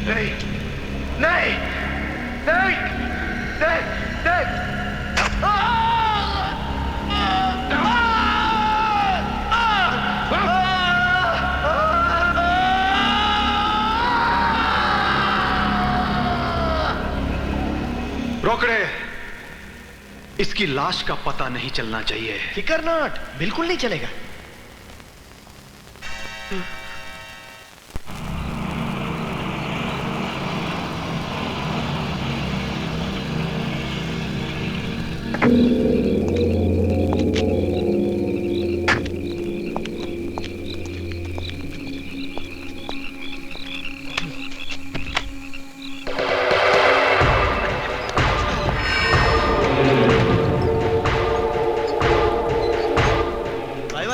नहीं नहीं नहीं नहीं नहीं रोकड़े, इसकी लाश का पता नहीं चलना चाहिए। फिकर नॉट, बिल्कुल नहीं चलेगा।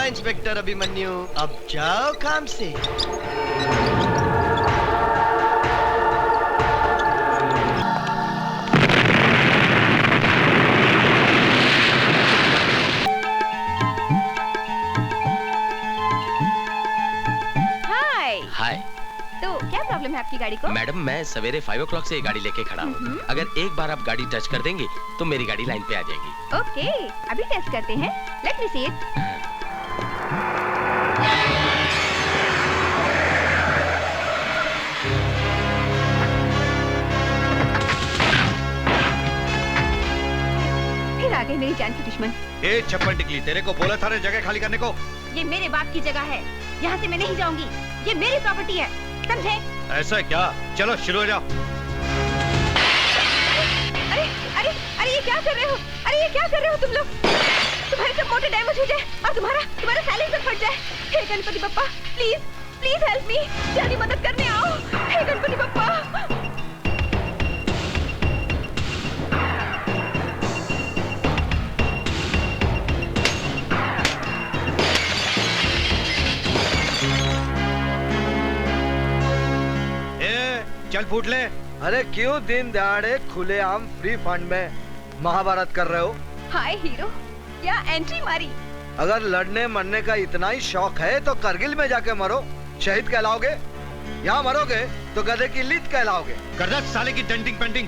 इंस्पेक्टर अभिमन्यु, अब जाओ काम से। हाय। तो क्या प्रॉब्लम है आपकी गाड़ी को? मैडम, मैं सवेरे 5 o'clock से ये गाड़ी लेके खड़ा हूँ। अगर एक बार आप गाड़ी टच कर देंगी तो मेरी गाड़ी लाइन पे आ जाएगी। ओके, अभी टेस्ट करते हैं। Let me see it. फिर आ गए मेरी जान के दुश्मन। ए चप्पल टिकली, तेरे को बोला था जगह खाली करने को। ये मेरे बाप की जगह है, यहाँ से मैं नहीं जाऊंगी। ये मेरी प्रॉपर्टी है, समझे? ऐसा क्या? चलो शुरू हो जाओ। अरे अरे अरे ये क्या कर रहे हो? अरे ये क्या कर रहे हो तुम लोग? तुम्हारे सब मोटर डैमेज हो जाए और तुम्हारा साइलेंसर फट जाए। हे Ganpati Bappa, please please help me. जल्दी मदद करने आओ। हे गणपति बप्पा। चल फूट ले। अरे क्यों दिन दहाड़े खुलेआम फ्री फंड में महाभारत कर रहे हो? हाय हीरो, या एंट्री मारी। अगर लड़ने मरने का इतना ही शौक है तो करगिल में जाके मरो, शहीद कहलाओगे। यहाँ मरोगे तो गधे की लीद कहलाओगे। कर दे साले की डेंटिंग पेंटिंग।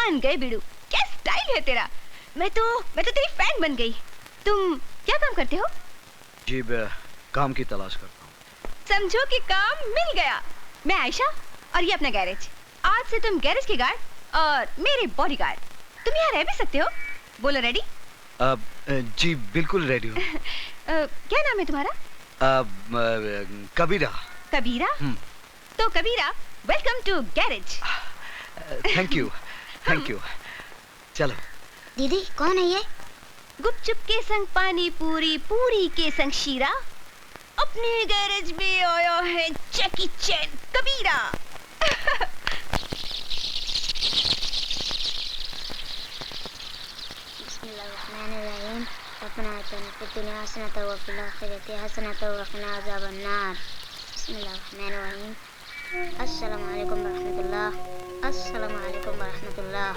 मान गए बिड़ू, क्या स्टाइल है तेरा। मैं तो तेरी फैन बन गई। तुम क्या काम करते हो? जी मैं काम की तलाश करता हूँ। समझो कि काम मिल गया। मैं आयशा और ये अपना गैरेज। आज से तुम गैरेज के गार्ड और मेरे बॉडीगार्ड। तुम यहाँ रह भी सकते हो। बोलो रेडी? जी बिल्कुल रेडी हूँ। क्या नाम है तुम्हारा? कबीरा। कबीरा? तो Kabira, welcome to garage. Thank you, thank you. चलो। दीदी कौन है ये? गुपचुप के संग पानी पूरी, पूरी के संग शीरा, अपने गैरेज में आया है जैकी चैन कबीरा। बिस्मिल्लाहिर्रहमानिर्रहीम। रब्बना आतिना फिद दुनिया हसनतन व फिल आखिरति हसनतन व क़िना अज़ाबन्नार। बिस्मिल्लाहिर्रहमानिर्रहीम। अस्सलामु अलैकुम वरहमतुल्लाह। अस्सलामु अलैकुम वरहमतुल्लाह।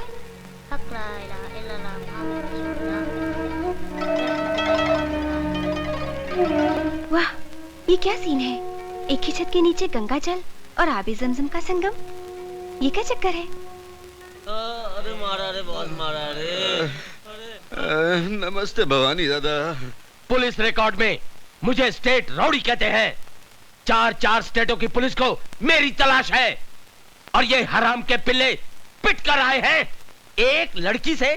हक़ ला इलाहा इल्लल्लाह मुहम्मद रसूलुल्लाह। वाह, ये क्या सीन है? एक ही छत के नीचे गंगा जल और आबे ज़मज़म का संगम। ये क्या चक्कर है? अरे मारा रे, बहुत मारा रे। नमस्ते भवानी दादा। पुलिस रिकॉर्ड में मुझे स्टेट रौडी कहते हैं। 4 स्टेटों की पुलिस को मेरी तलाश है और ये हराम के पिल्ले पिट कर आए हैं। एक लड़की से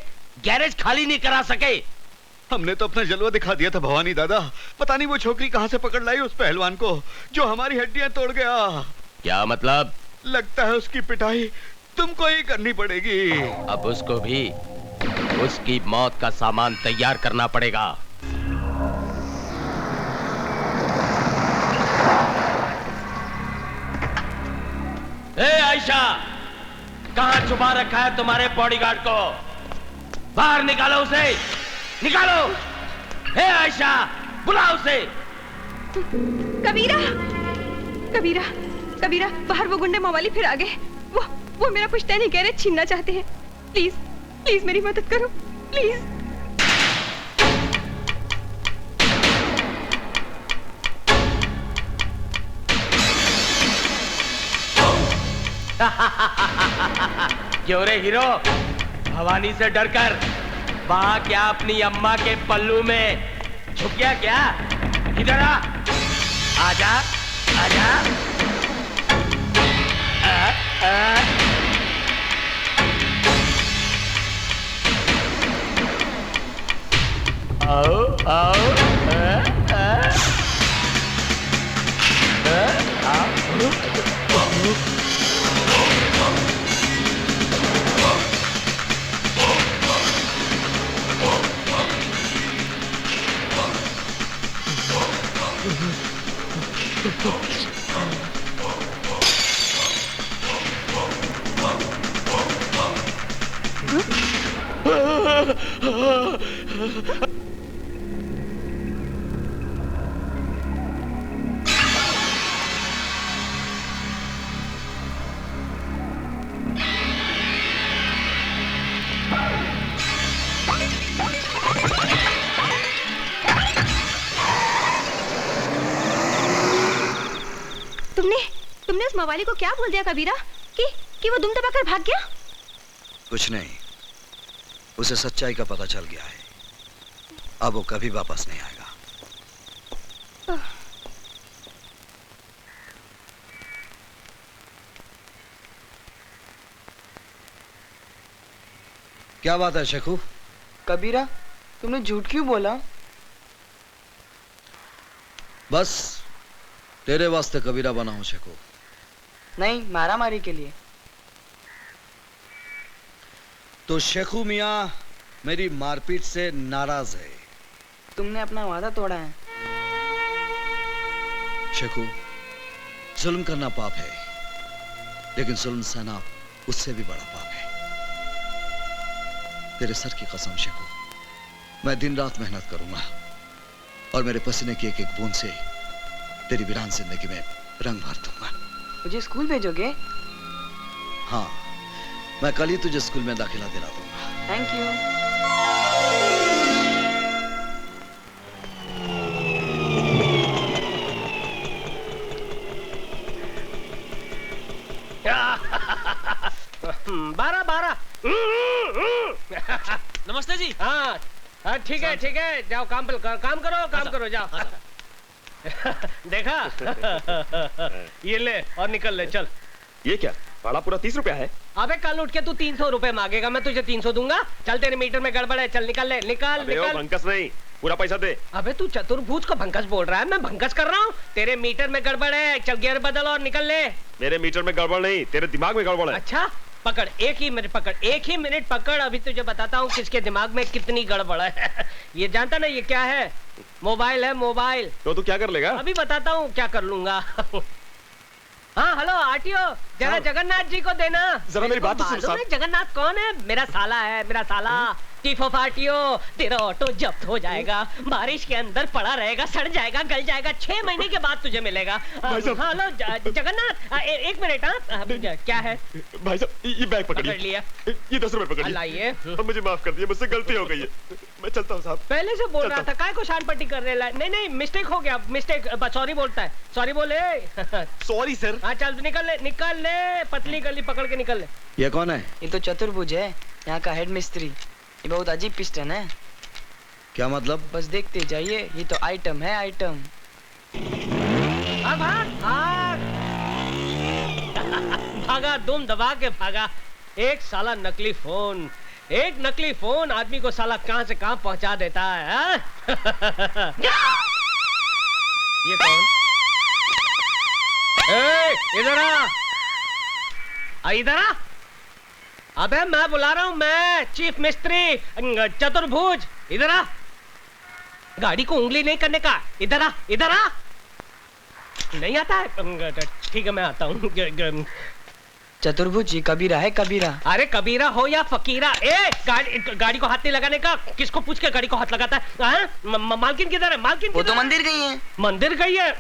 गैरेज खाली नहीं करा सके। हमने तो अपना जलवा दिखा दिया था भवानी दादा। पता नहीं वो छोकरी कहाँ से पकड़ लाई उस पहलवान को जो हमारी हड्डियां तोड़ गया। क्या मतलब? लगता है उसकी पिटाई तुमको ही करनी पड़ेगी। अब उसको भी उसकी मौत का सामान तैयार करना पड़ेगा। ए आयशा, कहाँ छुपा रखा है तुम्हारे बॉडीगार्ड को? बाहर निकालो उसे, निकालो। ए आयशा, बुलाओ उसे। कबीरा, कबीरा, कबीरा, बाहर वो गुंडे मवाली फिर आ गए। वो मेरा पुश्तैनी गैरेज छीनना चाहते हैं। प्लीज, प्लीज मेरी मदद करो, प्लीज। क्यों रे हीरो, भवानी से डरकर वहां क्या अपनी अम्मा के पल्लू में छुप गया क्या? इधर आ, आजा, आजा। आओ, आओ, तुमने उस मवाली को क्या बोल दिया कबीरा कि वो दुम दबाकर भाग गया? कुछ नहीं, उसे सच्चाई का पता चल गया है। अब वो कभी वापस नहीं आएगा। क्या बात है शेखू? कबीरा, तुमने झूठ क्यों बोला? बस तेरे वास्ते कबीरा बना हूं शेखू। नहीं, मारामारी के लिए। तो शेखू मियां मेरी मारपीट से नाराज है। तुमने अपना वादा तोड़ा है। शेखू, जुल्म करना पाप है, लेकिन जुल्म सहना उससे भी बड़ा पाप है। तेरे सर की कसम शेखू, मैं दिन रात मेहनत करूंगा और मेरे पसीने की एक एक बूंद से तेरी वीरान जिंदगी में रंग भर दूंगा। मुझे स्कूल भेजोगे? हाँ, मैं कल ही तुझे स्कूल में दाखिला दिला दूंगा। Thank you. बारह नमस्ते जी। हाँ हाँ ठीक है ठीक है, जाओ काम करो जाओ। देखा ये ले और निकल ले चल। ये क्या भाड़ा पूरा 30 रुपया है? अबे कल उठ के तू 300 रुपए मांगेगा, मैं तुझे 300 दूंगा। चल तेरे मीटर में गड़बड़ है, चल निकल ले, निकल निकल। भंकस नहीं, पूरा पैसा दे। अबे तू चतुर्भुज को भंकस बोल रहा है, मैं भंकस कर रहा हूँ। तेरे मीटर में गड़बड़ है, चल गियर बदल और निकल ले। मेरे मीटर में गड़बड़ नहीं, तेरे दिमाग में गड़बड़ है। अच्छा पकड़, एक ही मिनट पकड़, अभी तुझे बताता हूँ किसके दिमाग में कितनी गड़बड़ है। ये जानता ना ये क्या है? मोबाइल है, मोबाइल। तो तू क्या कर लेगा? अभी बताता हूँ क्या कर लूंगा। हाँ हेलो आरटीओ, जरा जगन्नाथ जी को देना। जरा मेरी बात तो सुन साहब। जगन्नाथ कौन है? मेरा साला है, मेरा साला। चीफ ऑफ आरटीओ, तेरा ऑटो जब्त हो जाएगा, बारिश के अंदर पड़ा रहेगा, सड़ जाएगा, गल जाएगा, 6 महीने के बाद तुझे मिलेगा। हाँ हेलो जगन्नाथ, एक मिनट। हाँ क्या है? भाई साहब ये बैग पकड़ लिया, ये 10 रुपए पकड़ लाइए। मुझे माफ कर दिया, मुझसे गलती हो गई है, मैं चलता हूँ साहब। पहले से बोल रहा था, काय को शान पट्टी कर रहे? नहीं मिस्टेक हो गया, मिस्टेक। सॉरी बोलता है, सॉरी बोले। Sorry sir. हाँ चल निकल ले, पतली गली पकड़ के निकल ले। ये कौन है? ये तो चतुर्भुज है, यहाँ का हेड मिस्त्री। ये बहुत अजीब पिस्टन है। क्या मतलब? बस देखते जाइए, ये तो आइटम है, आइटम। भागा, दुम दबा के भागा। एक साला नकली फोन आदमी को साला कहां से कहां पहुंचा देता है। ये कौन? इधर आ। अबे मैं बुला रहा हूँ, मैं चीफ मिस्त्री चतुर्भुज। इधर आ, गाड़ी को उंगली नहीं करने का। इधर आ। नहीं आता है? ठीक है मैं आता हूँ। चतुर्भुज जी कबीरा है, कबीरा। अरे कबीरा हो या फकीरा, गाड़ी को हाथ नहीं लगाने का। किसको पूछ के गाड़ी को हाथ लगाता है? मालकिन किधर है? मालकिन वो तो मंदिर गई है। मंदिर गई है?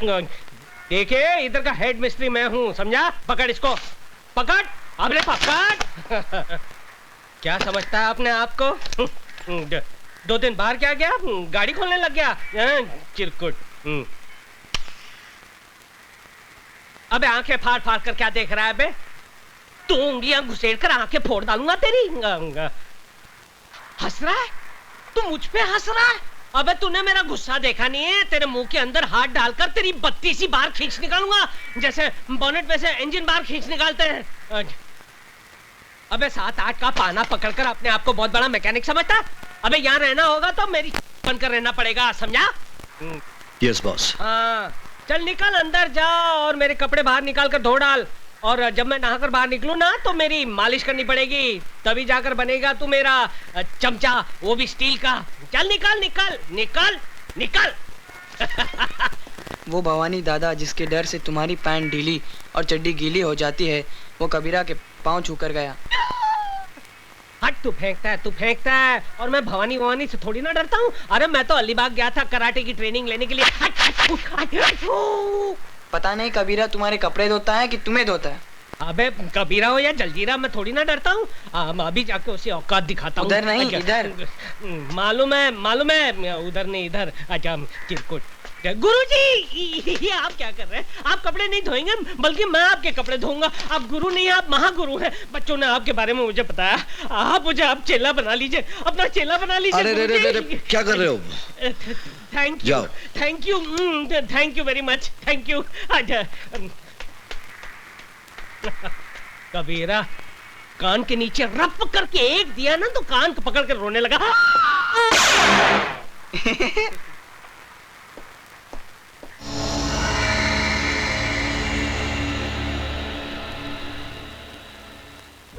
देखिए इधर का हेड मिस्त्री मैं हूँ, समझा? पकड़ इसको, पकड़। अबे पकड़। क्या समझता है अपने आप को? 2 दिन बाहर क्या गया, गाड़ी खोलने लग गया चिरकुट। अबे आंखें फाड़ फाड़ कर क्या देख रहा है बे? तू उंगलियां घुसेड़ कर आंखें फोड़ डालूंगा तेरी। हंस रहा है तू, मुझ पे हंस रहा है? अबे तूने मेरा गुस्सा देखा नहीं है? तेरे मुंह के अंदर हाथ डालकर तेरी 32 बार खींच निकालूंगा, जैसे बोनेट में से इंजन बार खींच निकालते हैं। अबे 7-8 का पाना पकड़कर अपने आप को बहुत बड़ा मैकेनिक समझता? अबे यहाँ रहना होगा तो मेरी बनकर रहना पड़ेगा, समझा? Yes boss. हाँ चल निकल, अंदर जा और मेरे कपड़े बाहर निकाल कर धो डाल। और जब मैं नहाकर बाहर निकलूं ना तो मेरी मालिश करनी पड़ेगी, तभी जाकर बनेगा तू मेरा चमचा, वो भी स्टील का। चल निकल निकल निकल निकल। वो भवानी दादा जिसके डर से तुम्हारी पैंट ढीली और चड्डी गीली हो जाती है, वो कबीरा के पांव छूकर गया। हट, तू फेंकता है और मैं भवानी से थोड़ी ना डरता हूँ। अरे मैं तो अलीबाग गया था कराटे की ट्रेनिंग लेने के लिए। पता नहीं कबीरा तुम्हारे कपड़े धोता है कि तुम्हें धोता है। अबे कबीरा हो या जलजीरा, मैं थोड़ी ना डरता हूँ। अभी जाके उसे औकात दिखाता हूँ। उधर नहीं, इधर। मालूम है, उधर नहीं इधर। अच्छा चिरकुट। गुरुजी ये आप क्या कर रहे हैं? आप कपड़े नहीं धोएंगे, बल्कि मैं आपके कपड़े धोऊंगा। आप गुरु नहीं, आप महागुरु हैं। बच्चों ने आपके बारे में मुझे बताया। आप मुझे आप चेला बना लीजिए, अपना चेला बना लीजिए। अरे क्या कर रहे हो? Thank you very much, thank you. Kabira कान के नीचे रफ करके एक दिया ना तो कान को पकड़ कर रोने लगा।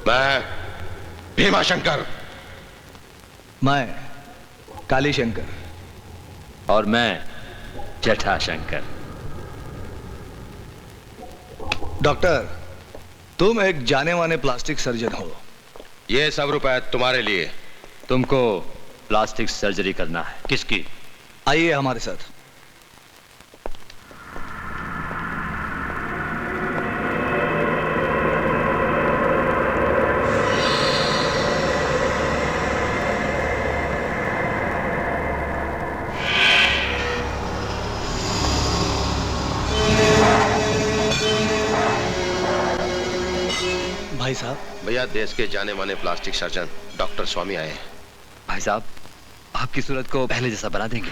मैं भीमा शंकर। मैं काली शंकर। और मैं जटा शंकर। डॉक्टर, तुम एक जाने माने प्लास्टिक सर्जन हो। ये सब रुपए तुम्हारे लिए। तुमको प्लास्टिक सर्जरी करना है। किसकी? आइए हमारे साथ। भाई साहब। भैया, देश के जाने माने प्लास्टिक सर्जन डॉक्टर स्वामी आए हैं। भाई साहब, आपकी सूरत को पहले जैसा बना देंगे।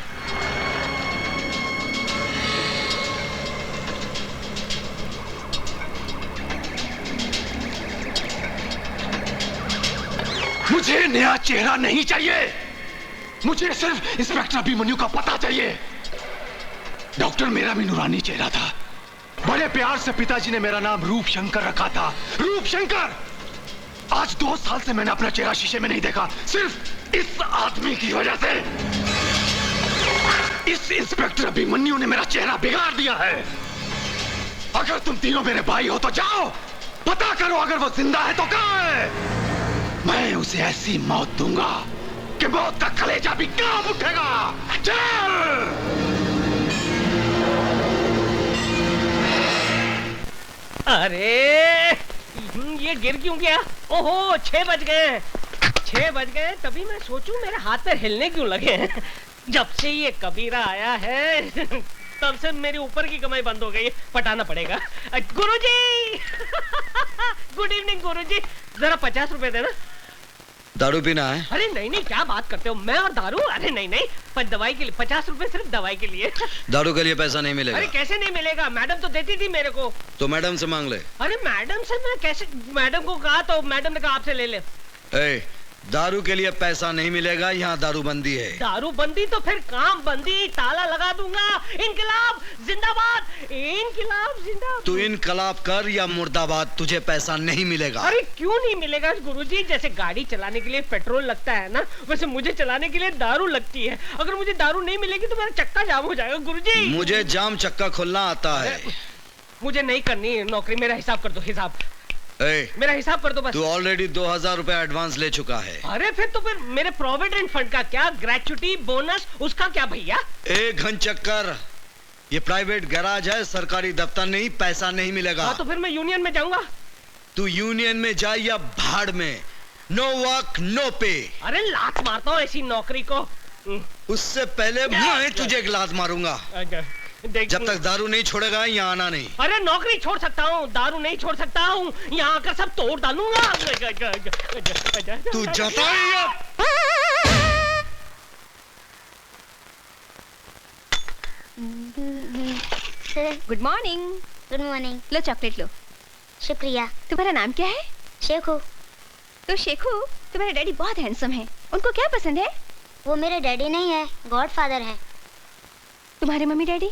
मुझे नया चेहरा नहीं चाहिए, मुझे सिर्फ इंस्पेक्टर अभिमन्यु का पता चाहिए। डॉक्टर मेरा भी नूरानी चेहरा था। बड़े प्यार से पिताजी ने मेरा नाम रूप शंकर रखा था, रूप शंकर। आज 2 साल से मैंने अपना चेहरा शीशे में नहीं देखा, सिर्फ इस आदमी की वजह से। इस इंस्पेक्टर अभिमन्यु ने मेरा चेहरा बिगाड़ दिया है। अगर तुम तीनों मेरे भाई हो तो जाओ, पता करो, अगर वो जिंदा है तो कहां है। मैं उसे ऐसी मौत दूंगा कि मौत का कलेजा भी कांप उठेगा। चल! अरे ये गिर क्यों गया? ओहो 6 बज गए, 6 बज गए। तभी मैं सोचूं मेरे हाथ पैर हिलने क्यों लगे हैं। जब से ये कबीरा आया है तब से मेरी ऊपर की कमाई बंद हो गई है। पटाना पड़ेगा। गुरुजी गुड इवनिंग गुरुजी, जरा 50 रुपए देना। दारू पीना है? अरे नहीं नहीं, क्या बात करते हो, मैं और दारू? अरे नहीं नहीं, पर दवाई के लिए 50 रुपए, सिर्फ दवाई के लिए। दारू के लिए पैसा नहीं मिलेगा। अरे कैसे नहीं मिलेगा, मैडम तो देती थी मेरे को। तो मैडम से मांग ले। अरे मैडम से मैं कैसे, मैडम को कहा तो मैडम ने कहा आपसे ले ले। दारू के लिए पैसा नहीं मिलेगा, यहाँ दारू बंदी है। दारू बंदी तो फिर काम बंदी, ताला लगा दूंगा। इनकलाब जिंदाबाद, इनकलाब जिंदाबाद। तू इनकलाब कर या मुर्दाबाद, तुझे पैसा नहीं मिलेगा। अरे क्यों नहीं मिलेगा गुरुजी? जैसे गाड़ी चलाने के लिए पेट्रोल लगता है ना, वैसे मुझे चलाने के लिए दारू लगती है। अगर मुझे दारू नहीं मिलेगी तो मेरा चक्का जाम हो जाएगा गुरुजी। मुझे जाम चक्का खोलना आता है। मुझे नहीं करनी नौकरी, मेरा हिसाब कर दो, हिसाब। मेरा हिसाब कर दो बस। तू ऑलरेडी 2000 रुपए एडवांस ले चुका है। अरे फिर तो फिर मेरे प्रोविडेंट फंड का क्या, ग्रेचुटी बोनस उसका क्या भैया? एक घन चक्कर, ये प्राइवेट गैराज है, सरकारी दफ्तर नहीं, पैसा नहीं मिलेगा। हाँ तो फिर मैं यूनियन में जाऊंगा। तू यूनियन में जा या भाड़ में, नो वर्क नो पे। अरे लात मारता हूँ ऐसी नौकरी को। उससे पहले मैं तुझे एक लात मारूंगा। जब तक दारू नहीं छोड़ेगा यहाँ आना नहीं। अरे नौकरी छोड़ सकता हूँ, दारू नहीं छोड़ सकता हूँ। यहाँ आकर सब तोड़ डालूंगा। तू जाता है? Good morning. Good morning. लो चॉकलेट लो। शुक्रिया। तुम्हारा नाम क्या है? शेखू। तो शेखू, तुम्हारे डैडी बहुत हैंडसम है, उनको क्या पसंद है? वो मेरे डैडी नहीं है, गॉडफादर है। तुम्हारे मम्मी डैडी?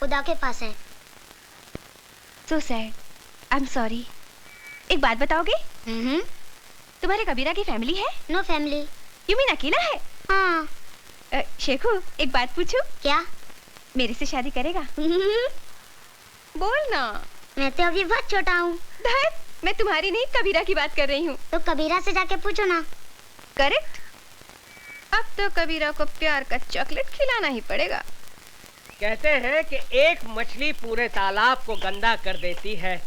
खुदा के पास है। So sad. I'm sorry. एक बात बताओगे? तुम्हारे कबीरा की फैमिली है? No family. You mean अकेला है? हाँ। शेखू, एक बात पूछूं? क्या? मेरे से शादी करेगा? बोल ना। मैं तो अभी बहुत छोटा हूँ। मैं तुम्हारी नहीं, कबीरा की बात कर रही हूँ। तो कबीरा से जाके पूछो ना। करेक्ट। अब तो कबीरा को प्यार का चॉकलेट खिलाना ही पड़ेगा। कहते हैं कि एक मछली पूरे तालाब को गंदा कर देती है,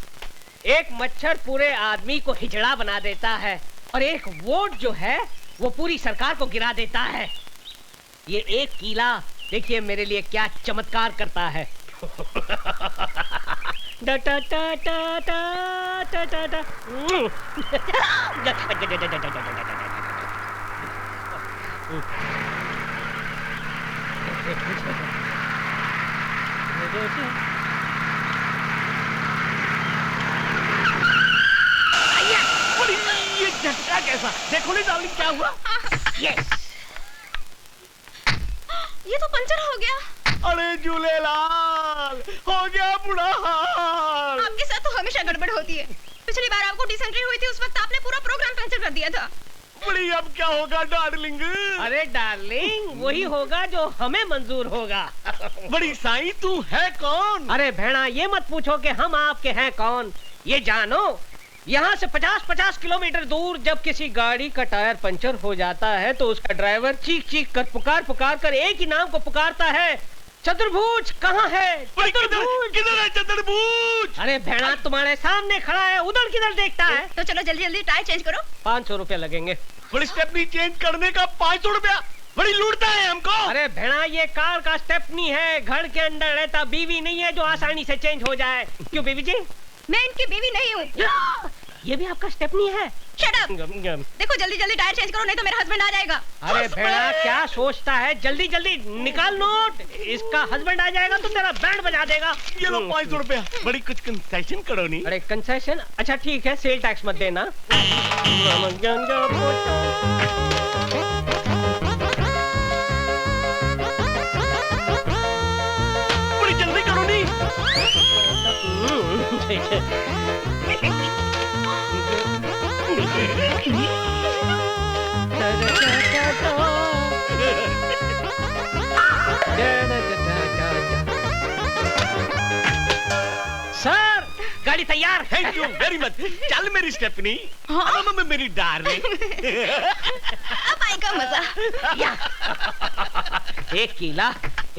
एक मच्छर पूरे आदमी को हिजड़ा बना देता है, और एक वोट जो है वो पूरी सरकार को गिरा देता है। ये एक कीला देखिए मेरे लिए क्या चमत्कार करता है। डा टा टा टा टा टा टा। ये झटका कैसा? देखो नहीं डार्लिंग क्या हुआ? यस, ये तो पंचर हो गया। अरे झूलेलाल, हो गया बुरा हाल। आपके साथ तो हमेशा गड़बड़ होती है। पिछली बार आपको डिसेंट्री हुई थी, उस वक्त आपने पूरा प्रोग्राम कैंसिल कर दिया था। बड़ी अब क्या होगा डार्लिंग? अरे डार्लिंग वही होगा जो हमें मंजूर होगा। बड़ी साईं तू है कौन? अरे भेड़ा ये मत पूछो कि हम आपके हैं कौन, ये जानो यहाँ से 50-50 किलोमीटर दूर जब किसी गाड़ी का टायर पंचर हो जाता है तो उसका ड्राइवर चीख चीख कर पुकार कर एक ही नाम को पुकारता है, चतुर्भुज कहाँ है? किधर है चतुर्भुज? अरे भेड़ा तुम्हारे सामने खड़ा है, उधर किधर देखता है? तो चलो जल्दी जल्दी टायर चेंज करो। 500 रुपया लगेंगे। बड़ी स्टेपनी चेंज करने का 500 रुपया? बड़ी लूटता है हमको। अरे भेड़ा ये कार का स्टेपनी है, घर के अंदर रहता बीवी नहीं है जो आसानी से चेंज हो जाए। क्यों बीवी जी? मैं इनकी बीवी नहीं हूँ। ये भी आपका स्टेपनी है? Shut up! देखो जल्दी जल्दी टायर चेंज करो नहीं तो मेरा हस्बैंड आ जाएगा। अरे भेड़ा क्या सोचता है, जल्दी जल्दी निकाल नोट, इसका हस्बैंड आ जाएगा तो तेरा बैंड बजा देगा। ये लो 500 रुपया, बड़ी कुछ कंसेशन करो नहीं। अरे कंसेशन? अच्छा ठीक है, सेल टैक्स मत देना। बड़ी जल्दी करो नहीं। सर गाड़ी तैयार। Thank you very much. चल मेरी स्टेपनी। हाँ? मेरी डार्लिंग। अब आएगा मजा।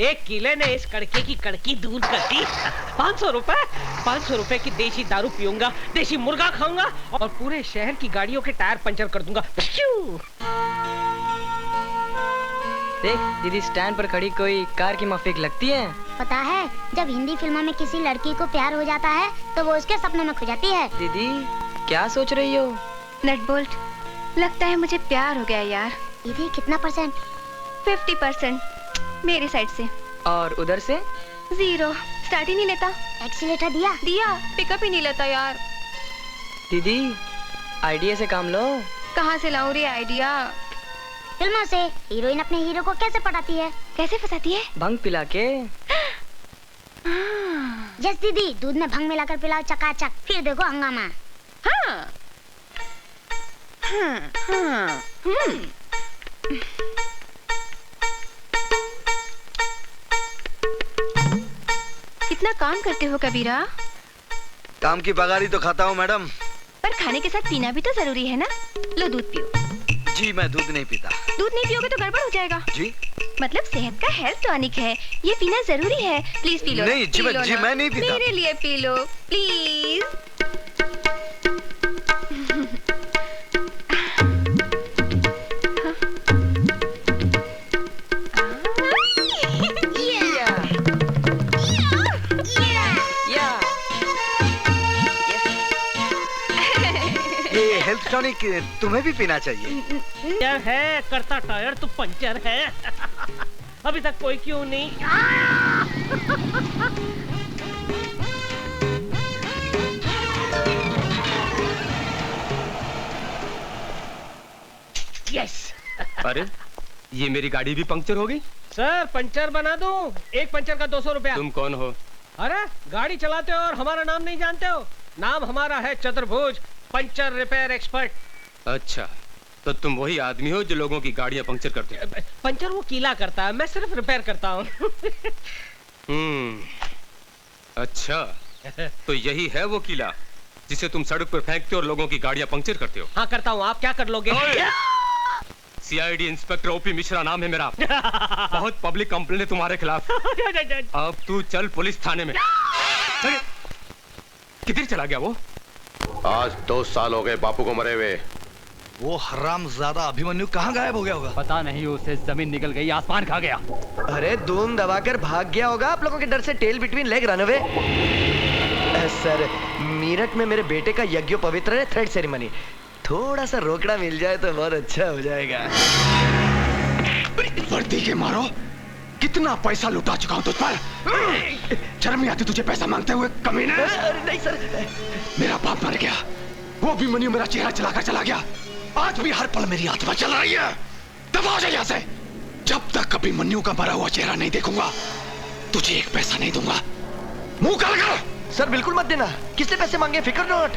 एक किले ने इस कड़के की कड़की दूर कर दी। 500 रुपए की देसी दारू पीऊंगा, देसी मुर्गा खाऊंगा और पूरे शहर की गाड़ियों के टायर पंचर कर दूंगा। देख दीदी, स्टैंड पर खड़ी कोई कार की माफिक लगती है। पता है, जब हिंदी फिल्मों में किसी लड़की को प्यार हो जाता है तो वो उसके सपनों में खो जाती है। दीदी क्या सोच रही हो? नट बोल्ट, लगता है मुझे प्यार हो गया यार। दीदी कितना %? 50% मेरी साइड से। और उधर से? 0। स्टार्ट ही नहीं लेता। एक्सीलेटर दिया? पिकअप ही नहीं लेता यार। दीदी आइडिया से काम लो। कहाँ से लाऊं रे आइडिया? फिल्मों से। हीरोइन अपने हीरो को कैसे पटाती है? कैसे फंसाती है? भंग पिला के। यस दीदी, दूध में भंग मिलाकर पिलाओ चकाचक, फिर देखो हंगामा। कितना काम करते हो कबीरा? काम की पगारी तो खाता हूँ मैडम। पर खाने के साथ पीना भी तो जरूरी है ना। लो दूध पियो। जी मैं दूध नहीं पीता। दूध नहीं पियोगे तो गड़बड़ हो जाएगा। जी मतलब सेहत का हेल्थ टॉनिक है, ये पीना जरूरी है। Please P low. नहीं जी, मैं नहीं पीता। मेरे लिए P low please. Health tonic तुम्हें भी पीना चाहिए। क्या है करता टायर तो पंचर है। अभी तक कोई क्यों नहीं? यस। अरे ये मेरी गाड़ी भी पंक्चर हो गई। सर पंचर बना दूं? एक पंचर का 200 रुपया। तुम कौन हो? अरे गाड़ी चलाते हो और हमारा नाम नहीं जानते हो? नाम हमारा है चतुर्भुज, पंचर रिपेयर एक्सपर्ट। अच्छा, तो तुम वही आदमी हो जो लोगों की गाड़ियां पंक्चर करते हो? पंचर वो कीला करता है, मैं सिर्फ रिपेयर करता हूँ। अच्छा, तो यही है वो कीला जिसे तुम सड़क पर फेंकते हो और लोगों की गाड़ियां पंक्चर करते हो? हाँ करता हूँ। आप क्या कर लोगे? सीआईडी इंस्पेक्टर ओपी मिश्रा नाम है मेरा। बहुत पब्लिक कंप्लेंट है तुम्हारे खिलाफ। अब तू चल पुलिस थाने में। किधर चला गया वो? आज 2 साल हो गए बापू को मरे हुए। वो हरामजादा अभिमन्यु कहाँ गायब हो गया होगा? पता नहीं, उसे जमीन निकल गई, आसमान खा गया। अरे धूम दबाकर भाग गया होगा आप लोगों के डर से। Tail between leg run away. Sir Meerut में मेरे बेटे का यज्ञोपवित्र है, थ्रेड सेरेमनी। थोड़ा सा रोकड़ा मिल जाए तो बहुत अच्छा हो जाएगा। वर्दी के मारो, कितना पैसा लुटा चुका हूं तुझ पर। शर्म नहीं आती तुझे पैसा मांगते हुए कमीने? अरे नहीं सर, मेरा बाप मर गया, वो अभिमन्यु मेरा चेहरा चलाकर चला गया। आज भी हर पल मेरी आत्मा चल रही है। दबा जा यहाँ से। जब तक अभिमन्यु का मरा हुआ चेहरा नहीं देखूंगा तुझे एक पैसा नहीं दूंगा। मुंह काला कर। सर बिल्कुल मत देना। किसने पैसे मांगे? फिकर नोट।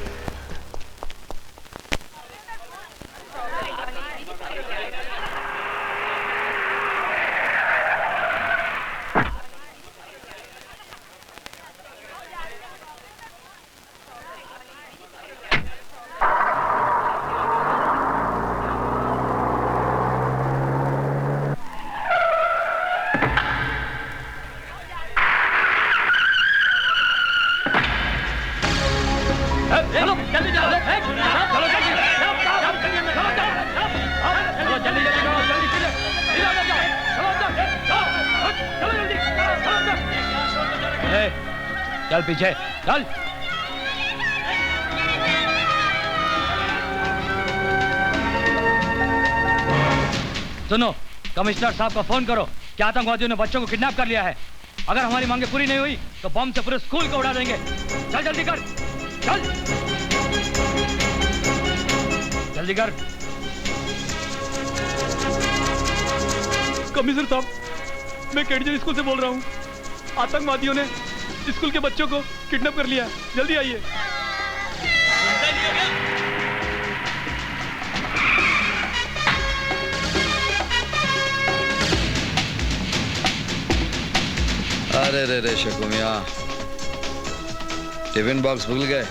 चल पीछे चल। सुनो, कमिश्नर साहब को फोन करो कि आतंकवादियों ने बच्चों को किडनैप कर लिया है। अगर हमारी मांगे पूरी नहीं हुई तो बम से पूरे स्कूल को उड़ा देंगे। चल जल्दी कर, चल जल्दी कर। कमिश्नर साहब, मैं केडीजन स्कूल से बोल रहा हूँ। आतंकवादियों ने स्कूल के बच्चों को किडनैप कर लिया, जल्दी आइए। अरे रे रे शकु मियां, टिफिन बॉक्स भूल गए।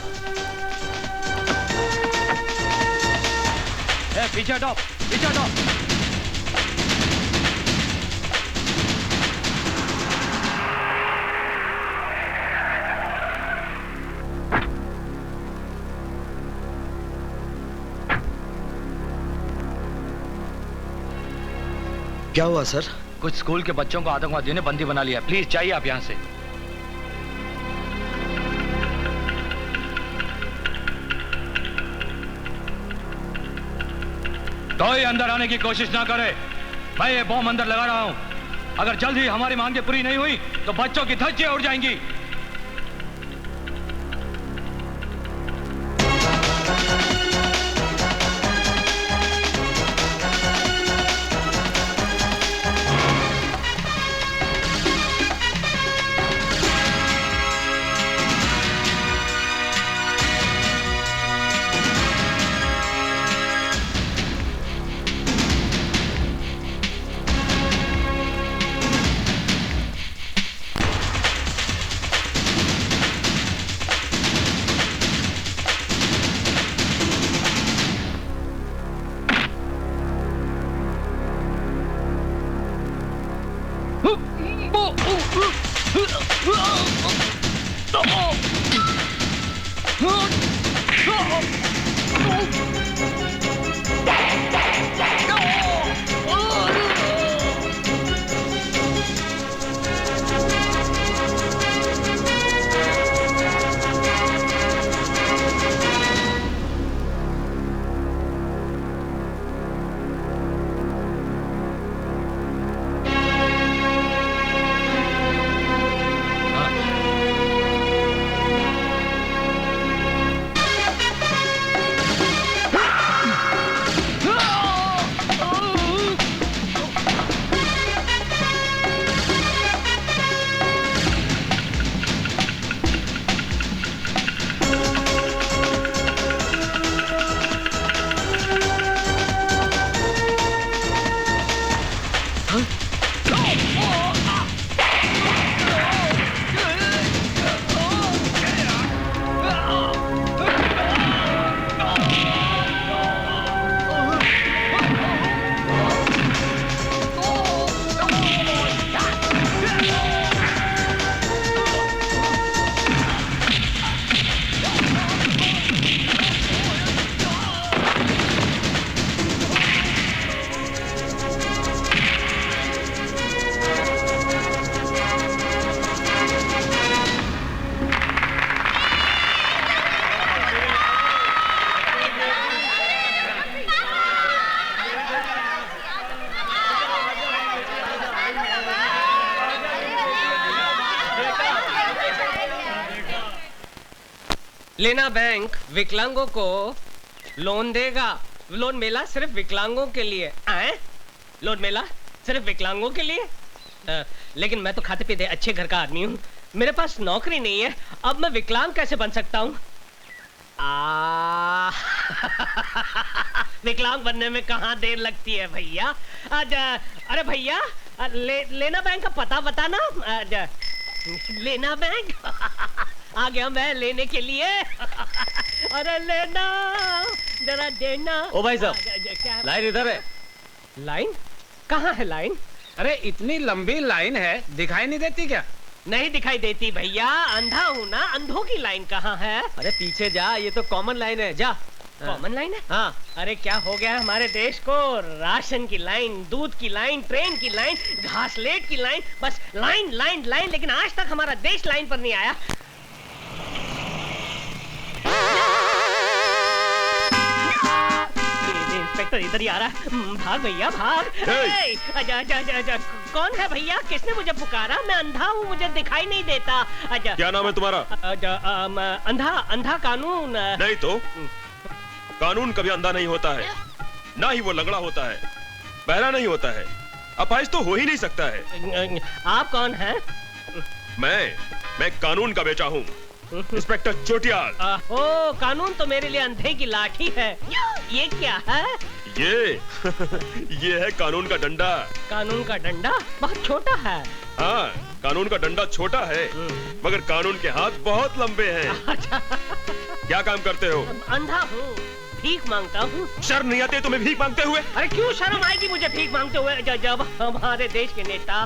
पीछे हटो, पीछे हटो। क्या हुआ सर? कुछ स्कूल के बच्चों को आतंकवादियों ने बंदी बना लिया। प्लीज जाइए आप यहाँ से। कोई अंदर आने की कोशिश ना करे। मैं ये बॉम्ब अंदर लगा रहा हूं। अगर जल्द ही हमारी मांगे पूरी नहीं हुई तो बच्चों की धज्जियां उड़ जाएंगी। लेना बैंक विकलांगों को लोन देगा। लोन मेला सिर्फ विकलांगों के लिए। आए? लोन मेला सिर्फ विकलांगों के लिए? लेकिन मैं तो खाते पीते अच्छे घर का आदमी हूँ। मेरे पास नौकरी नहीं है। अब मैं विकलांग कैसे बन सकता हूँ? विकलांग बनने में कहाँ देर लगती है भैया। अरे भैया, लेना बैंक का पता बताना। लेना बैंक आ गया मैं लेने के लिए। अरे लेना, जरा देना। ओ भाई साहब, लाइन इधर है। लाइन? कहाँ है लाइन? अरे इतनी लंबी लाइन है, दिखाई नहीं देती क्या? नहीं दिखाई देती भैया, अंधा हूँ ना। अंधों की लाइन कहाँ है? अरे पीछे जा, ये तो कॉमन लाइन है, जा। कॉमन लाइन है? हाँ। अरे क्या हो गया हमारे देश को? राशन की लाइन, दूध की लाइन, ट्रेन की लाइन, घासलेट की लाइन, बस लाइन लाइन लाइन। लेकिन आज तक हमारा देश लाइन पर नहीं आया। इंस्पेक्टर इधर ही आ रहा है। भाग भैया भाग। आजा आजा आजा आजा। कौन है भैया? किसने मुझे पुकारा? मैं अंधा हूँ, मुझे दिखाई नहीं देता। आजा। क्या नाम है तुम्हारा? अंधा अंधा कानून। नहीं तो कानून कभी अंधा नहीं होता है, ना ही वो लंगड़ा होता है, बहरा नहीं होता है, अपाहिज तो हो ही नहीं सकता है। आप कौन हैं? मैं कानून का बेटा हूँ, इंस्पेक्टर चोटियाल। ओ, कानून तो मेरे लिए अंधे की लाठी है। ये क्या है? ये है कानून का डंडा। कानून का डंडा बहुत छोटा है। हाँ, कानून का डंडा छोटा है, मगर कानून के हाथ बहुत लंबे हैं। क्या काम करते हो? अंधा हूँ, भीख मांगता हूँ। शर्म नहीं आती तुम्हें भीख मांगते हुए? अरे क्यों शर्म आएगी मुझे भीख मांगते हुए? जब हमारे देश के नेता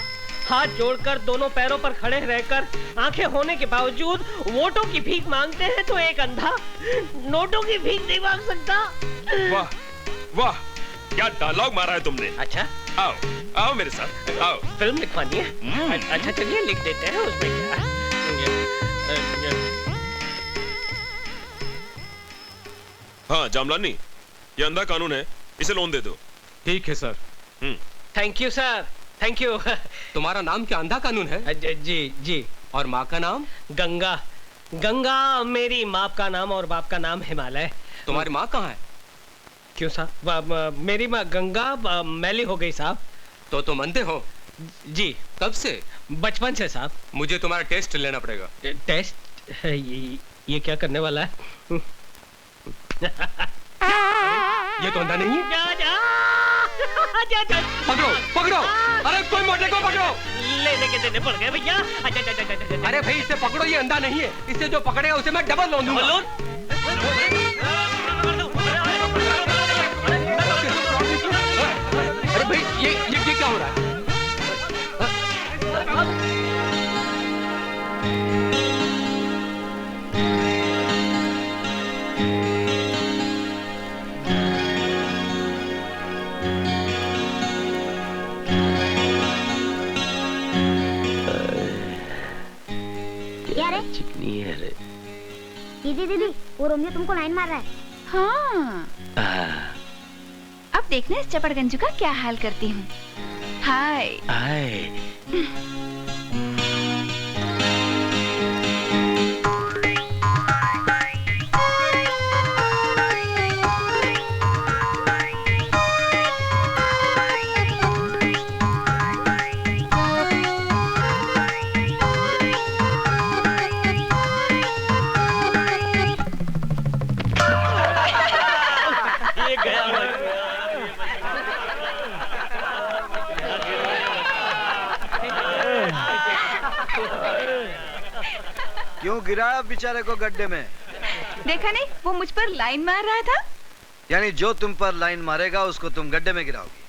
हाथ जोड़कर दोनों पैरों पर खड़े रहकर आंखें होने के बावजूद वोटों की भीख मांगते हैं, तो एक अंधा नोटों की भीख नहीं मांग सकता। वाह वाह, क्या डायलॉग मारा है तुमने। अच्छा, आओ आओ मेरे साथ आओ। फिल्म लिखवानी है? अच्छा चलिए लिख देते हैं, उसमें क्या। हाँ जामलानी, ये अंधा कानून है, इसे लोन दे दो। ठीक है sir. Thank you sir, thank you. तुम्हारा नाम क्या अंधा कानून है? जी जी। और माँ का नाम? गंगा। गंगा मेरी माँ का नाम और बाप का नाम हिमालय। तुम्हारी माँ कहाँ है? क्यों साहब? मेरी माँ गंगा मैली हो गई साहब। तो तुम अंधे हो? जी। कब से? बचपन से साहब। मुझे तुम्हारा टेस्ट लेना पड़ेगा। टेस्ट? ये क्या करने वाला है? ये तो अंधा नहीं है। जा। पकड़ो पकड़ो, अरे कोई मोटे को पकड़ो। लेने के देने पड़ गए भैया। अरे भाई इसे पकड़ो, ये अंधा नहीं है, इसे जो पकड़ेगा उसे मैं डबल लोन दूंगा। अरे भाई ये क्या हो रहा है? चिकनी है रे। दीदी वो रोमियो तुमको लाइन मार रहा है। हाँ। अब देखना इस चपड़गंजू का क्या हाल करती हूँ। हाय हाय। क्यों गिराया बेचारे को गड्ढे में? देखा नहीं, वो मुझ पर लाइन मार रहा था। यानी जो तुम पर लाइन मारेगा उसको तुम गड्ढे में गिराओगी?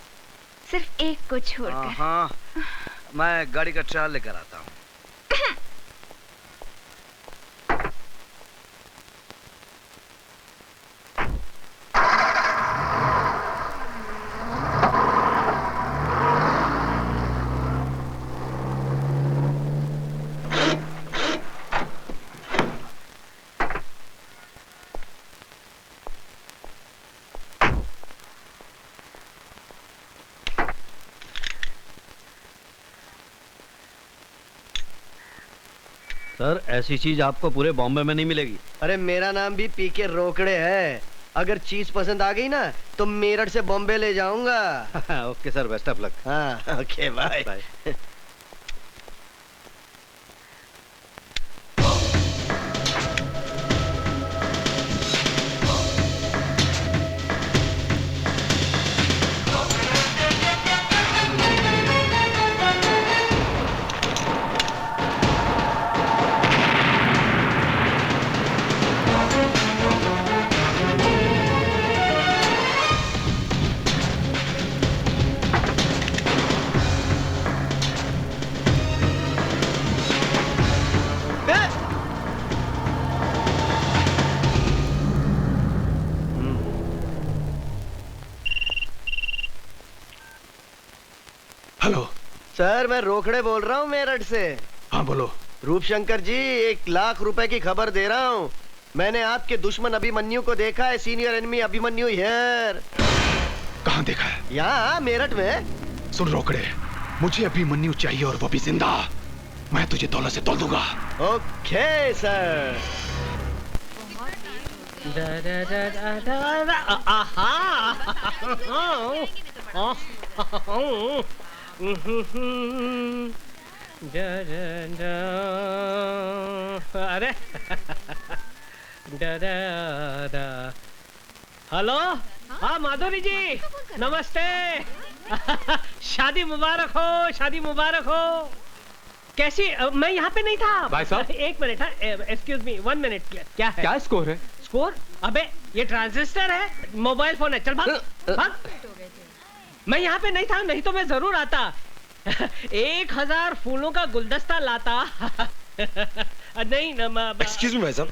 सिर्फ एक को छोड़कर। हाँ, मैं गाड़ी का ट्रायल लेकर आता हूँ। सर ऐसी चीज आपको पूरे बॉम्बे में नहीं मिलेगी। अरे मेरा नाम भी पीके रोकड़े है। अगर चीज पसंद आ गई ना तो मेरठ से बॉम्बे ले जाऊंगा। Okay sir, best of luck. हाँ ओके बाय। सर मैं रोकड़े बोल रहा हूँ मेरठ से। हाँ बोलो। रूपशंकर जी 1 लाख रुपए की खबर दे रहा हूँ। मैंने आपके दुश्मन अभिमन्यु को देखा है। Senior enemy Abhimanyu here. कहाँ देखा है? यहाँ मेरठ में। सुन रोकड़े, मुझे अभी मन्नू चाहिए और वो भी जिंदा। मैं तुझे दौलत से तोल दूंगा। Okay sir. अरे हेलो, हाँ माधुरी जी, नमस्ते। शादी मुबारक हो, शादी मुबारक हो। कैसी? मैं यहाँ पे नहीं था भाई साहब। एक मिनट, एक्सक्यूज मी, 1 मिनट। क्या है? क्या स्कोर है? स्कोर? अबे ये ट्रांजिस्टर है, मोबाइल फोन है। चल भाग भाग। मैं यहाँ पे नहीं था, नहीं तो मैं जरूर आता। 1000 फूलों का गुलदस्ता लाता। नहीं एक्सक्यूज मी भाई साहब,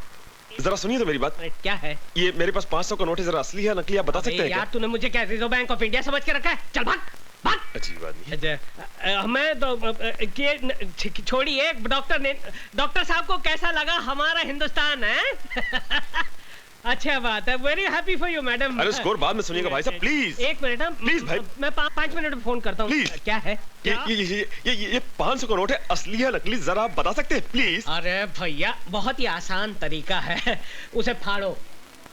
जरा सुनिए तो मेरी बात। क्या है? ये मेरे पास 500 का नोट है, जरा असली है नकली आप बता सकते हैं क्या? यार तूने मुझे क्या रिजर्व बैंक ऑफ इंडिया समझ के रखा है? चल भाग भाग। अजीब आदमी। मैं तो छोड़िए, डॉक्टर साहब को कैसा लगा हमारा हिंदुस्तान है? अच्छा बात है, very happy for you madam. अरे स्कोर बाद में सुनिएगा भाई साहब, प्लीज। एक मिनट, प्लीज भाई, मैं 5 मिनट में फोन करता हूँ। प्लीज। क्या है? ये 500 का नोट है, असली है नकली जरा आप बता सकते हैं प्लीज? अरे भैया बहुत ही आसान तरीका है, उसे फाड़ो।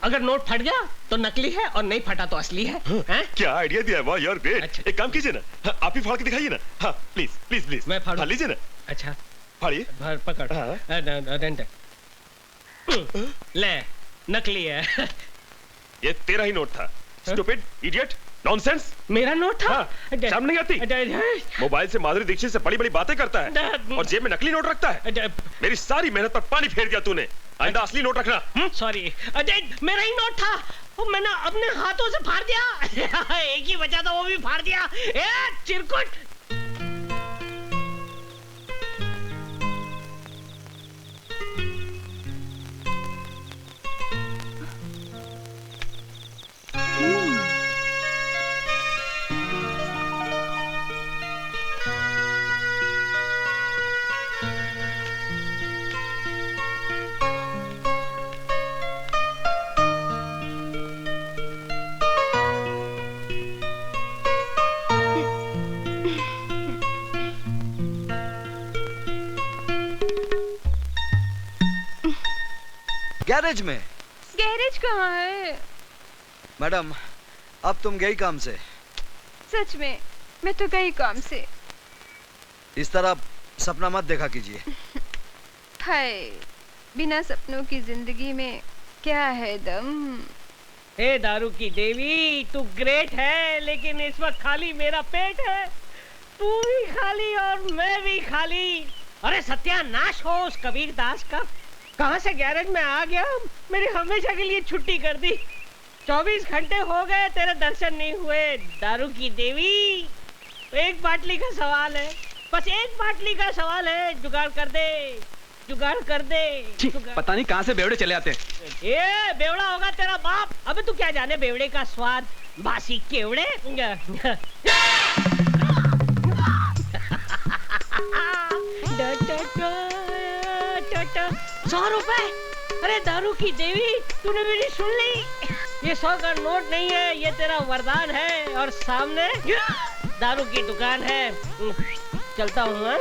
अगर नोट फट गया तो नकली है और नहीं फटा तो असली है। हैं? क्या आइडिया दिया है, वाह यार ग्रेट। अच्छा। एक काम कीजिए ना, आप ही फाड़ के दिखाइए ना। हाँ प्लीज प्लीज प्लीज। मैं फाड़ लीजिए ना। अच्छा फाड़िए। पकड़। ले, नकली है। ये तेरा ही नोट था। Stupid, idiot, nonsense. मेरा नोट था? शर्म नहीं आती? मोबाइल से माधुरी दीक्षित से बड़ी बड़ी बातें करता है और जेब में नकली नोट रखता है। मेरी सारी मेहनत पर पानी फेर दिया तूने। आइंदा असली नोट रखना। सॉरी, मेरा ही नोट था, मैंने अपने हाथों से फाड़ दिया। एक ही बचा था, वो भी फाड़ दिया। चिरकुट। गैरेज में। गैरेज कहाँ है? मैडम, अब तुम गई काम से? सच में, मैं तो गई काम से। इस तरह सपना मत देखा कीजिए। हाय, बिना सपनों की जिंदगी में क्या है दम। हे दारू की देवी, तू ग्रेट है, लेकिन इस वक्त खाली मेरा पेट है। तू भी खाली और मैं भी खाली। अरे सत्यानाश हो उस कबीर दास का। कहां से गैरेज में आ गया, मेरी हमेशा के लिए छुट्टी कर दी। 24 घंटे हो गए तेरे दर्शन नहीं हुए। दारू की देवी, एक बाटली का सवाल है, बस एक बाटली का सवाल है। जुगाड़ कर दे, जुगाड़ कर दे। पता नहीं कहां से बेवड़े चले आते हैं। ये बेवड़ा होगा तेरा बाप। अबे तू क्या जाने बेवड़े का स्वाद, बासी केवड़े। 100 रुपए। अरे दारू की देवी, तूने मेरी सुन ली? ये 100 का नोट नहीं है, ये तेरा वरदान है। और सामने दारू की दुकान है। चलता हूँ।